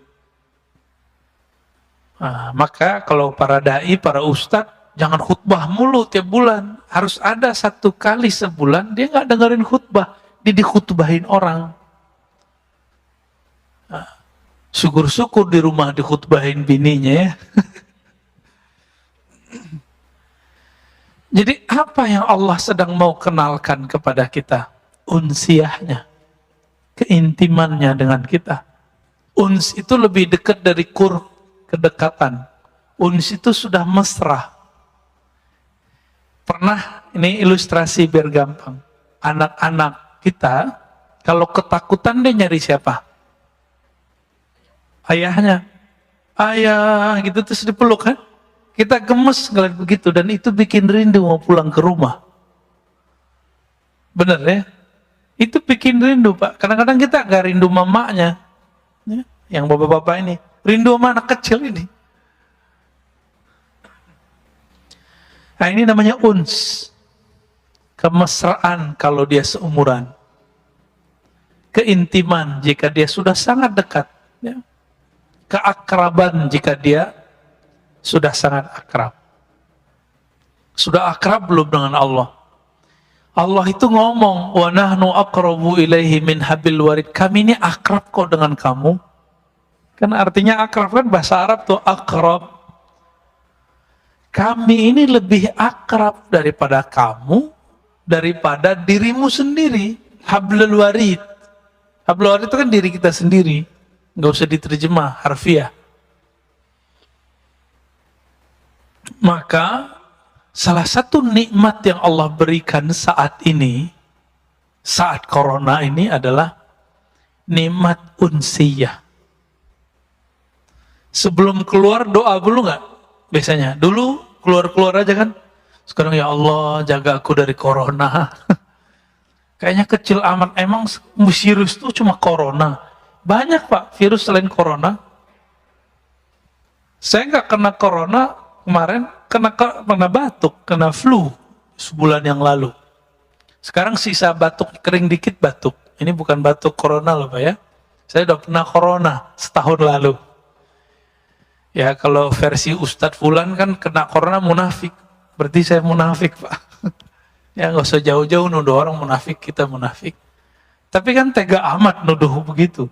Nah, maka kalau para da'i, para ustadz, jangan khutbah mulu tiap bulan. Harus ada satu kali sebulan, dia nggak dengerin khutbah. Dia dikhutbahin orang. Nah, syukur-syukur di rumah dikhutbahin bininya ya. Jadi apa yang Allah sedang mau kenalkan kepada kita? Unsiyahnya, keintimannya dengan kita. Uns itu lebih dekat dari qurb, kedekatan. Uns itu sudah mesra. Pernah, ini ilustrasi biar gampang. Anak-anak kita, kalau ketakutan dia nyari siapa? Ayahnya. Ayah, gitu terus dipeluk kan? Kita gemes ngeliat begitu, dan itu bikin rindu mau pulang ke rumah. Bener ya? Itu bikin rindu, Pak. Kadang-kadang kita gak rindu mamanya. Ya, yang bapak-bapak ini. Rindu sama anak kecil ini. Nah, ini namanya uns. Kemesraan kalau dia seumuran. Keintiman jika dia sudah sangat dekat. Ya. Keakraban jika dia sudah sangat akrab. Sudah akrab belum dengan Allah? Allah itu ngomong, wa nahnu aqrabu ilaihi min habil warid. Kami ini akrab kok dengan kamu. Kan artinya akrab kan bahasa Arab tuh akrab. Kami ini lebih akrab daripada kamu, daripada dirimu sendiri. Hablul warid. Hablul warid itu kan diri kita sendiri. Nggak usah diterjemah harfiah. Maka salah satu nikmat yang Allah berikan saat ini, saat corona ini adalah nikmat unsiyah. Sebelum keluar doa dulu nggak? Biasanya dulu keluar aja kan. Sekarang ya Allah jaga aku dari corona. Kayaknya kecil amat. Emang virus itu cuma corona? Banyak Pak virus selain corona. Saya nggak kena corona kemarin, kena batuk, kena flu sebulan yang lalu. Sekarang sisa batuk kering dikit batuk. Ini bukan batuk corona loh Pak ya. Saya udah pernah corona setahun lalu. Ya kalau versi Ustadz Fulan kan kena corona munafik. Berarti saya munafik Pak. Ya nggak usah jauh-jauh nuduh orang munafik, kita munafik. Tapi kan tega amat nuduh begitu.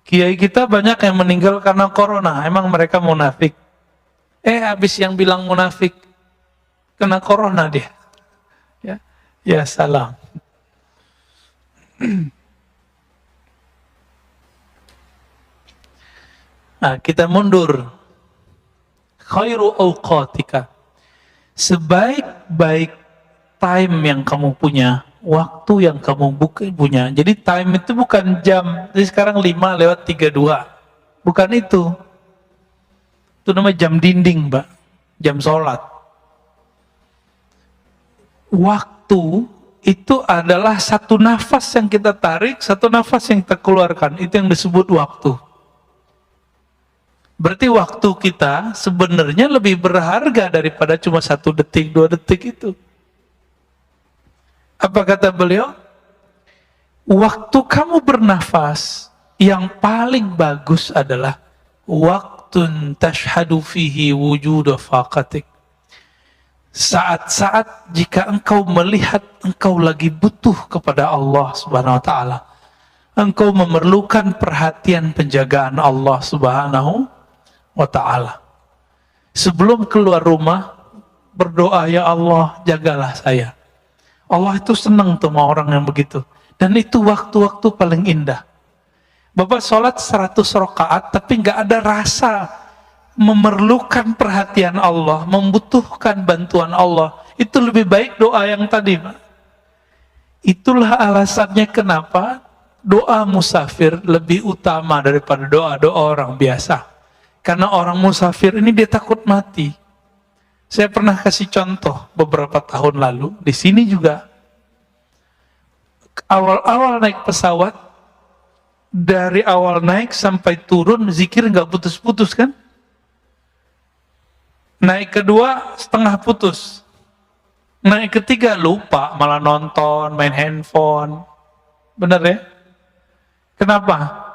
Kiai kita banyak yang meninggal karena corona. Emang mereka munafik? Habis yang bilang munafik kena corona dia. Ya salam. Nah, kita mundur. Khairu awqatika. Sebaik-baik time yang kamu punya, waktu yang kamu punya. Jadi time itu bukan jam. Jadi sekarang 5:32. Bukan itu. Itu namanya jam dinding, Mbak. Jam sholat. Waktu itu adalah satu nafas yang kita tarik, satu nafas yang kita keluarkan. Itu yang disebut waktu. Berarti waktu kita sebenarnya lebih berharga daripada cuma 1 detik, 2 detik itu. Apa kata beliau? Waktu kamu bernafas, yang paling bagus adalah waktun tashhadu fihi wujuda faqatik. Saat-saat jika engkau melihat engkau lagi butuh kepada Allah Subhanahu wa taala. Engkau memerlukan perhatian penjagaan Allah Subhanahu wa ta'ala. Sebelum keluar rumah, berdoa, ya Allah, jagalah saya. Allah itu senang tuh sama orang yang begitu. Dan itu waktu-waktu paling indah. Bapak sholat 100 rakaat, tapi nggak ada rasa memerlukan perhatian Allah, membutuhkan bantuan Allah. Itu lebih baik doa yang tadi, Pak. Itulah alasannya kenapa doa musafir lebih utama daripada doa-doa orang biasa. Karena orang musafir ini dia takut mati. Saya pernah kasih contoh beberapa tahun lalu, di sini juga. Awal-awal naik pesawat, dari awal naik sampai turun, zikir nggak putus-putus kan? Naik kedua, setengah putus. Naik ketiga, lupa, malah nonton, main handphone. Benar ya? Kenapa?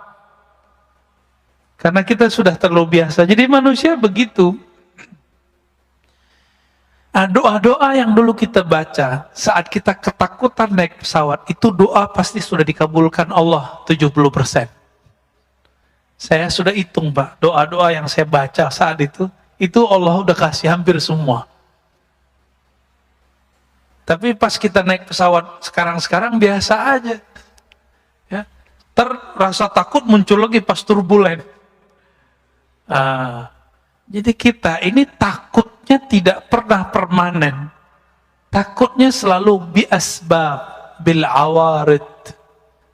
Karena kita sudah terlalu biasa. Jadi manusia begitu. Nah, doa-doa yang dulu kita baca saat kita ketakutan naik pesawat, itu doa pasti sudah dikabulkan Allah 70%. Saya sudah hitung, Pak, doa-doa yang saya baca saat itu Allah udah kasih hampir semua. Tapi pas kita naik pesawat sekarang-sekarang biasa aja. Ya. Rasa takut muncul lagi pas turbulen. Jadi kita ini takutnya tidak pernah permanen. Takutnya selalu biasbab, bil awarid,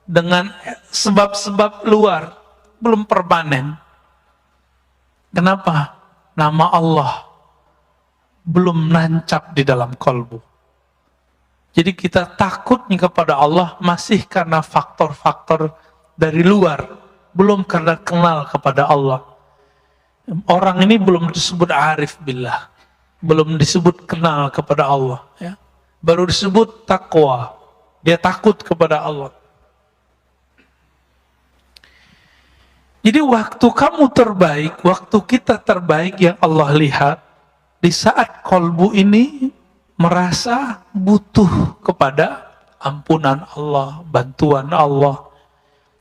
dengan sebab-sebab luar, belum permanen. Kenapa? Nama Allah belum nancap di dalam kalbu. Jadi kita takutnya kepada Allah masih karena faktor-faktor dari luar, belum karena kenal kepada Allah. Orang ini belum disebut arif billah, belum disebut kenal kepada Allah, ya. Baru disebut takwa, dia takut kepada Allah. Jadi waktu kamu terbaik, waktu kita terbaik yang Allah lihat, di saat kolbu ini merasa butuh kepada ampunan Allah, bantuan Allah,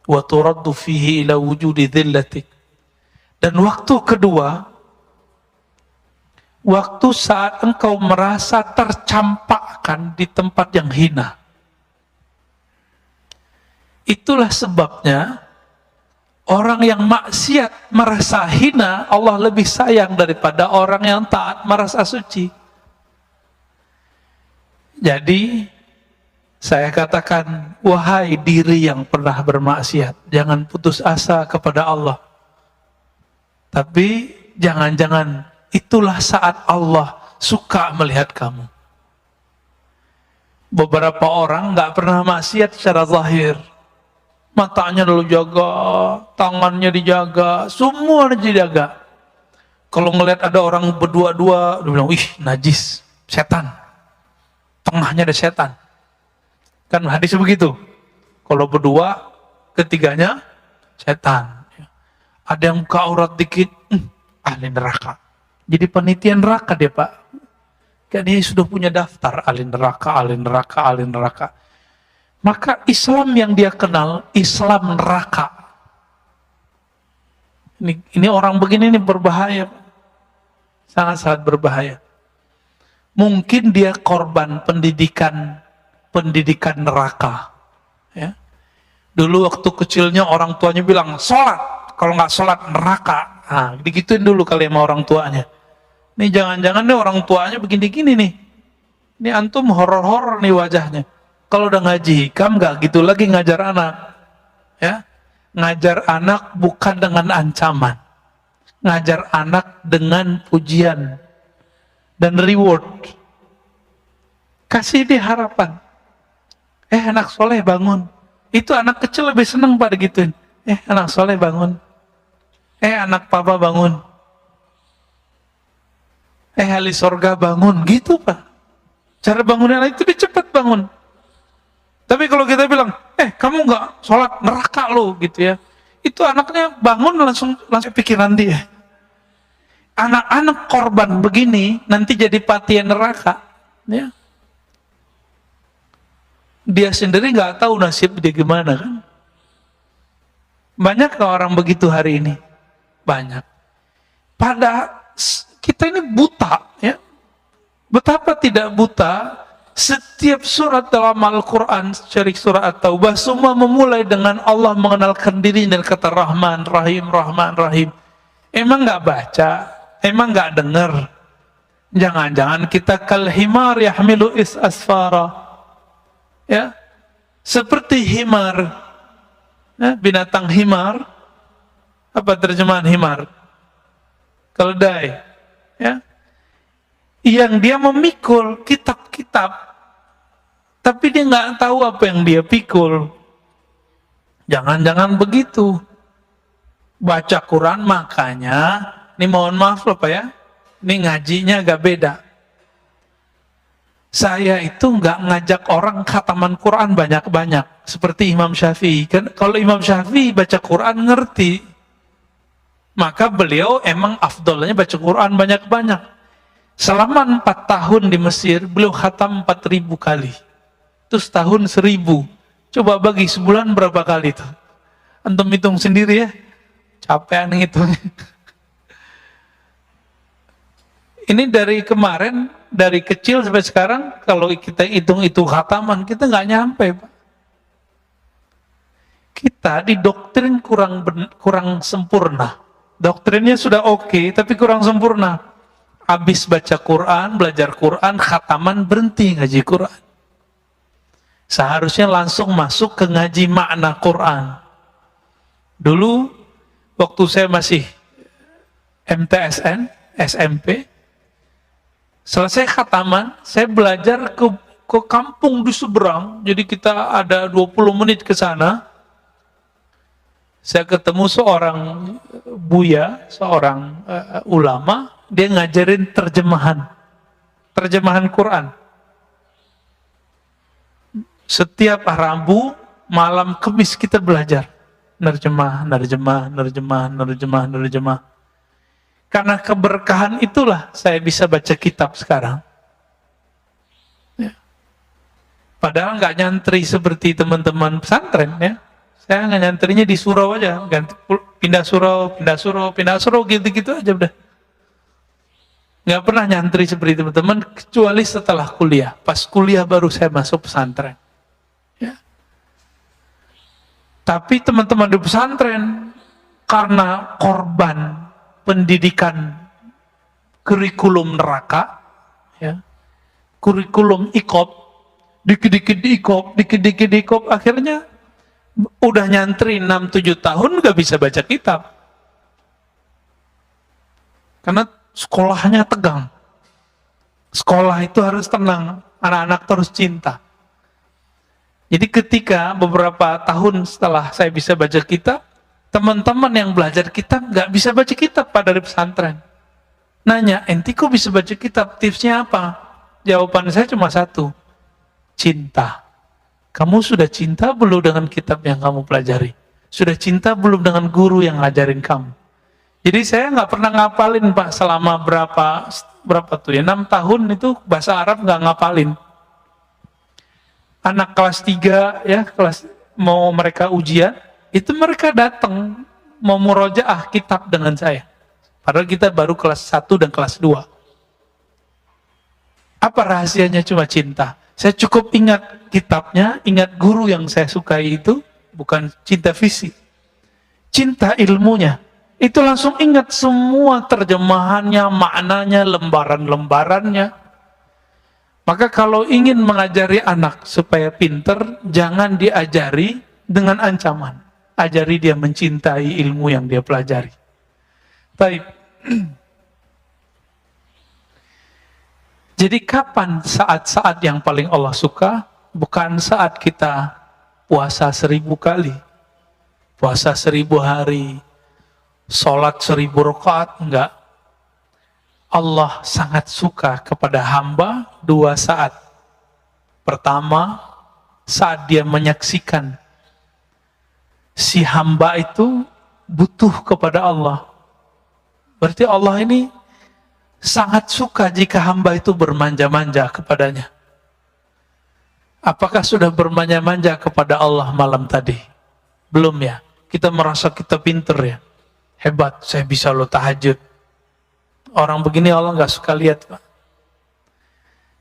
wa turaddu fihi ila wujudi dhillatik. Dan waktu kedua, waktu saat engkau merasa tercampakkan di tempat yang hina. Itulah sebabnya orang yang maksiat merasa hina, Allah lebih sayang daripada orang yang taat merasa suci. Jadi, saya katakan, wahai diri yang pernah bermaksiat, jangan putus asa kepada Allah. Tapi, jangan-jangan itulah saat Allah suka melihat kamu. Beberapa orang nggak pernah maksiat secara zahir. Matanya dulu jaga, tangannya dijaga, semua dijaga. Kalau ngelihat ada orang berdua-dua, dia bilang, wih, najis, setan. Tengahnya ada setan. Kan hadis begitu. Kalau berdua, ketiganya setan. Ada yang buka aurat dikit, ahli neraka. Jadi panitia neraka dia, Pak. Kan dia sudah punya daftar ahli neraka, ahli neraka, ahli neraka. Maka Islam yang dia kenal, Islam neraka. Ini orang begini ini berbahaya. Sangat-sangat berbahaya. Mungkin dia korban pendidikan neraka. Ya. Dulu waktu kecilnya orang tuanya bilang, sholat. Kalau nggak sholat neraka. Nah, digituin dulu kali sama orang tuanya. Nih jangan-jangan nih orang tuanya begini-gini nih. Ini antum horor-horor nih wajahnya. Kalau udah ngaji hikam nggak gitu lagi ngajar anak. Ya, ngajar anak bukan dengan ancaman. Ngajar anak dengan pujian dan reward. Kasih dia harapan. Anak soleh bangun. Itu anak kecil lebih seneng pada gituin. Anak soleh bangun. Anak papa bangun. Ahli sorga bangun. Gitu, Pak. Cara bangunnya anak itu dia cepat bangun. Tapi kalau kita bilang, kamu nggak sholat neraka lo, gitu ya. Itu anaknya bangun langsung pikiran dia. Anak-anak korban begini nanti jadi patian neraka. Ya. Dia sendiri nggak tahu nasib dia gimana kan. Banyak orang begitu hari ini. Banyak. Kita ini buta, ya. Betapa tidak buta, setiap surat dalam Al-Quran, dari surah At-Taubah, semua memulai dengan Allah mengenalkan diri dan kata Rahman, Rahim, Rahman, Rahim. Emang nggak baca? Emang nggak dengar? Jangan-jangan kita kalhimar yahmilu asfara. Ya, seperti himar, ya, binatang himar. Apa terjemahan himar? Keledai, ya, yang dia memikul kitab-kitab, tapi dia nggak tahu apa yang dia pikul. Jangan-jangan begitu. Baca Quran makanya, ini mohon maaf loh Pak ya, ini ngajinya agak beda. Saya itu nggak ngajak orang khataman Quran banyak-banyak, seperti Imam Syafi'i. Kan kalau Imam Syafi'i baca Quran ngerti, maka beliau emang afdolnya baca Quran banyak-banyak. Selama 4 tahun di Mesir, beliau khatam 4.000 kali. Terus tahun 1.000. Coba bagi sebulan berapa kali itu? Antum hitung sendiri ya. Capean ngitungnya. Ini dari kemarin, dari kecil sampai sekarang, kalau kita hitung itu khataman, kita nggak nyampe, Pak. kita di doktrin kurang sempurna. Doktrinnya sudah oke, tapi kurang sempurna. Habis baca Quran, belajar Quran, khataman, berhenti ngaji Quran. Seharusnya langsung masuk ke ngaji makna Quran. Dulu, waktu saya masih MTSN, SMP, selesai khataman, saya belajar ke kampung di seberang, jadi kita ada 20 menit ke sana. Saya ketemu seorang buya, seorang ulama, dia ngajarin terjemahan Quran. Setiap Rabu, malam Kamis kita belajar. Nerjemah. Karena keberkahan itulah saya bisa baca kitab sekarang. Ya. Padahal nggak nyantri seperti teman-teman pesantren ya. Saya nggak nyantrinya di surau aja, pindah surau, gitu-gitu aja udah. Nggak pernah nyantri seperti teman-teman, kecuali setelah kuliah. Pas kuliah baru saya masuk pesantren. Ya. Tapi teman-teman di pesantren, karena korban pendidikan kurikulum neraka, ya, kurikulum ikop, dikit-dikit diikop, akhirnya udah nyantri 6-7 tahun gak bisa baca kitab. Karena sekolahnya tegang. Sekolah itu harus tenang, anak-anak terus cinta. Jadi ketika beberapa tahun setelah saya bisa baca kitab, teman-teman yang belajar kitab gak bisa baca kitab pada di pesantren. Nanya, enti kok bisa baca kitab? Tipsnya apa? Jawaban saya cuma satu, cinta. Kamu sudah cinta belum dengan kitab yang kamu pelajari? Sudah cinta belum dengan guru yang ngajarin kamu? Jadi saya nggak pernah ngapalin Pak selama berapa tuh ya, 6 tahun itu bahasa Arab nggak ngapalin. Anak kelas 3 ya, mau mereka ujian, itu mereka datang mau murojaah kitab dengan saya. Padahal kita baru kelas 1 dan kelas 2. Apa rahasianya? Cuma cinta. Saya cukup ingat kitabnya, ingat guru yang saya sukai itu, bukan cinta fisik. Cinta ilmunya. Itu langsung ingat semua terjemahannya, maknanya, lembaran-lembarannya. Maka kalau ingin mengajari anak supaya pinter, jangan diajari dengan ancaman. Ajari dia mencintai ilmu yang dia pelajari. Baik. Jadi kapan saat-saat yang paling Allah suka? Bukan saat kita puasa 1000 kali, puasa 1000 hari, sholat 1000 rakaat, enggak. Allah sangat suka kepada hamba 2 saat. Pertama, saat dia menyaksikan si hamba itu butuh kepada Allah. Berarti Allah ini sangat suka jika hamba itu bermanja-manja kepadanya. Apakah sudah bermanja-manja kepada Allah malam tadi? Belum ya? Kita merasa kita pinter ya? Hebat, saya bisa lo tahajud. Orang begini Allah nggak suka lihat Pak.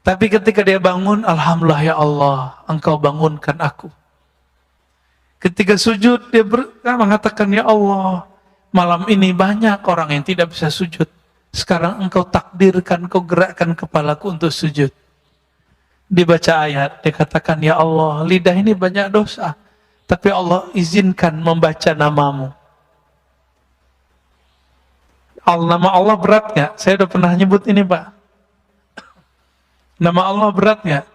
Tapi ketika dia bangun, Alhamdulillah ya Allah, Engkau bangunkan aku. Ketika sujud, dia mengatakan, ya Allah, malam ini banyak orang yang tidak bisa sujud. Sekarang Engkau takdirkan, Engkau gerakkan kepalaku untuk sujud. Dibaca ayat, dia katakan, ya Allah, lidah ini banyak dosa, tapi Allah izinkan membaca namamu. Nama Allah berat nggak? Saya udah pernah nyebut ini Pak. Nama Allah berat nggak?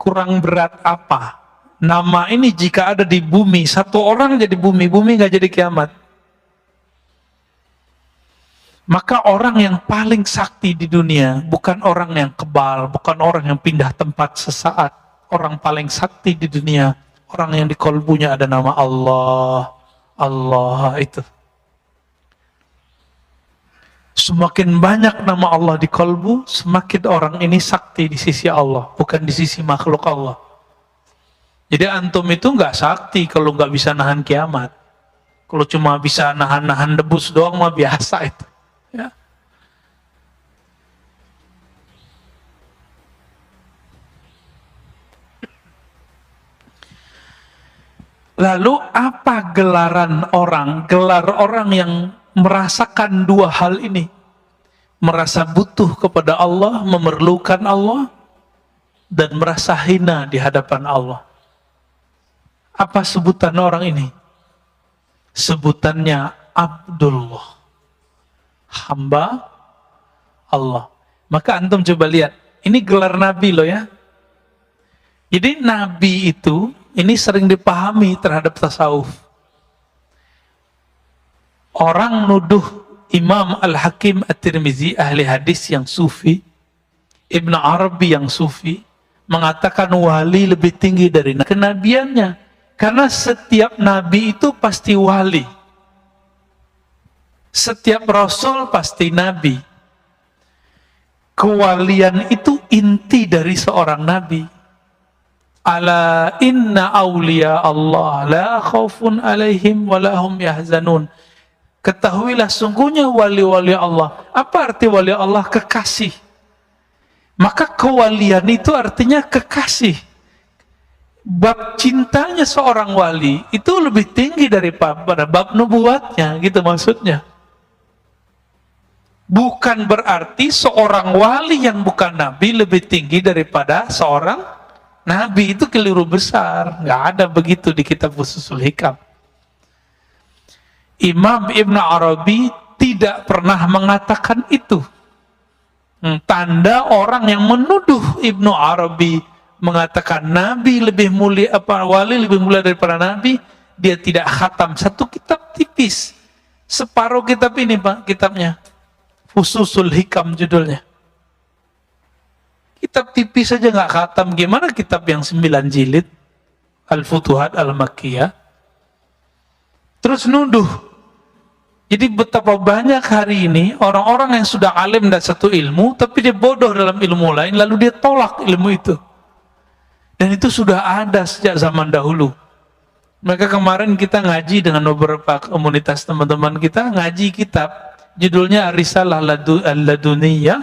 Kurang berat apa? Nama ini jika ada di bumi, satu orang jadi bumi nggak jadi kiamat. Maka orang yang paling sakti di dunia bukan orang yang kebal, bukan orang yang pindah tempat sesaat. Orang paling sakti di dunia, orang yang di kolbunya ada nama Allah. Allah itu. Semakin banyak nama Allah di kolbu, semakin orang ini sakti di sisi Allah, bukan di sisi makhluk Allah. Jadi antum itu nggak sakti kalau nggak bisa nahan kiamat. Kalau cuma bisa nahan-nahan debus doang mah biasa itu. Ya. Lalu apa gelaran orang? Gelar orang yang merasakan dua hal ini. Merasa butuh kepada Allah, memerlukan Allah, dan merasa hina di hadapan Allah. Apa sebutan orang ini? Sebutannya Abdullah, hamba Allah. Maka antum coba lihat, ini gelar Nabi loh ya. Jadi Nabi itu, ini sering dipahami terhadap tasawuf. Orang nuduh Imam Al-Hakim At-Tirmizi, ahli hadis yang sufi, Ibn Arabi yang sufi, mengatakan wali lebih tinggi dari kenabiannya. Karena setiap nabi itu pasti wali. Setiap rasul pasti nabi. Kewalian itu inti dari seorang nabi. Ala inna awliya Allah la khaufun alaihim wa lahum yahzanun. Ketahuilah sungguhnya wali-wali Allah. Apa arti wali Allah? Kekasih. Maka kewalian itu artinya kekasih. Bab cintanya seorang wali itu lebih tinggi daripada bab nubuatnya, gitu maksudnya. Bukan berarti seorang wali yang bukan nabi lebih tinggi daripada seorang nabi. Itu keliru besar. Nggak ada begitu di kitab Fususul Hikam. Imam Ibn Arabi tidak pernah mengatakan itu. Tanda orang yang menuduh Ibnu Arabi mengatakan nabi lebih mulia, apa wali lebih mulia daripada nabi, dia tidak khatam satu kitab tipis, separuh kitab ini Pak, kitabnya Fususul Hikam judulnya. Kitab tipis saja nggak khatam, gimana kitab yang 9 jilid Al-Futuhat Al-Makkiyah? Terus nuduh. Jadi betapa banyak hari ini orang-orang yang sudah alim dan satu ilmu, tapi dia bodoh dalam ilmu lain, lalu dia tolak ilmu itu. Dan itu sudah ada sejak zaman dahulu. Maka kemarin kita ngaji dengan beberapa komunitas teman-teman kita, ngaji kitab, judulnya Risalah Al-Laduniyah,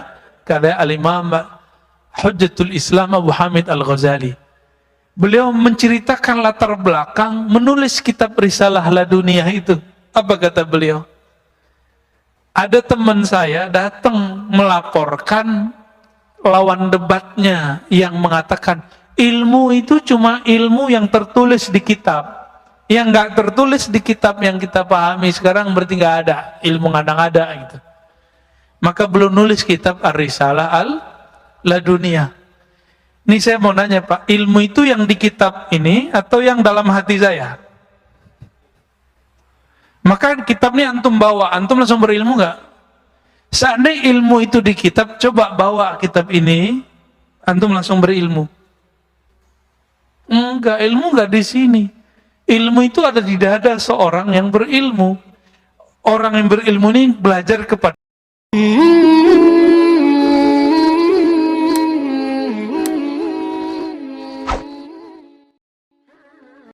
karya Al-Imam Hujjatul Islam Abu Hamid Al-Ghazali. Beliau menceritakan latar belakang menulis kitab Risalah Laduniyah itu. Apa kata beliau? Ada teman saya datang melaporkan lawan debatnya yang mengatakan ilmu itu cuma ilmu yang tertulis di kitab. Yang nggak tertulis di kitab yang kita pahami sekarang berarti nggak ada, ilmu ngada-ngada gitu. Maka belum nulis kitab Ar-Risalah Al-Laduniyah. Ini saya mau nanya Pak, ilmu itu yang di kitab ini atau yang dalam hati saya? Maka kitab ini antum bawa, antum langsung berilmu nggak? Seandainya ilmu itu di kitab, coba bawa kitab ini, antum langsung berilmu. Enggak, ilmu enggak di sini. Ilmu itu ada di dada seorang yang berilmu. Orang yang berilmu ini belajar kepada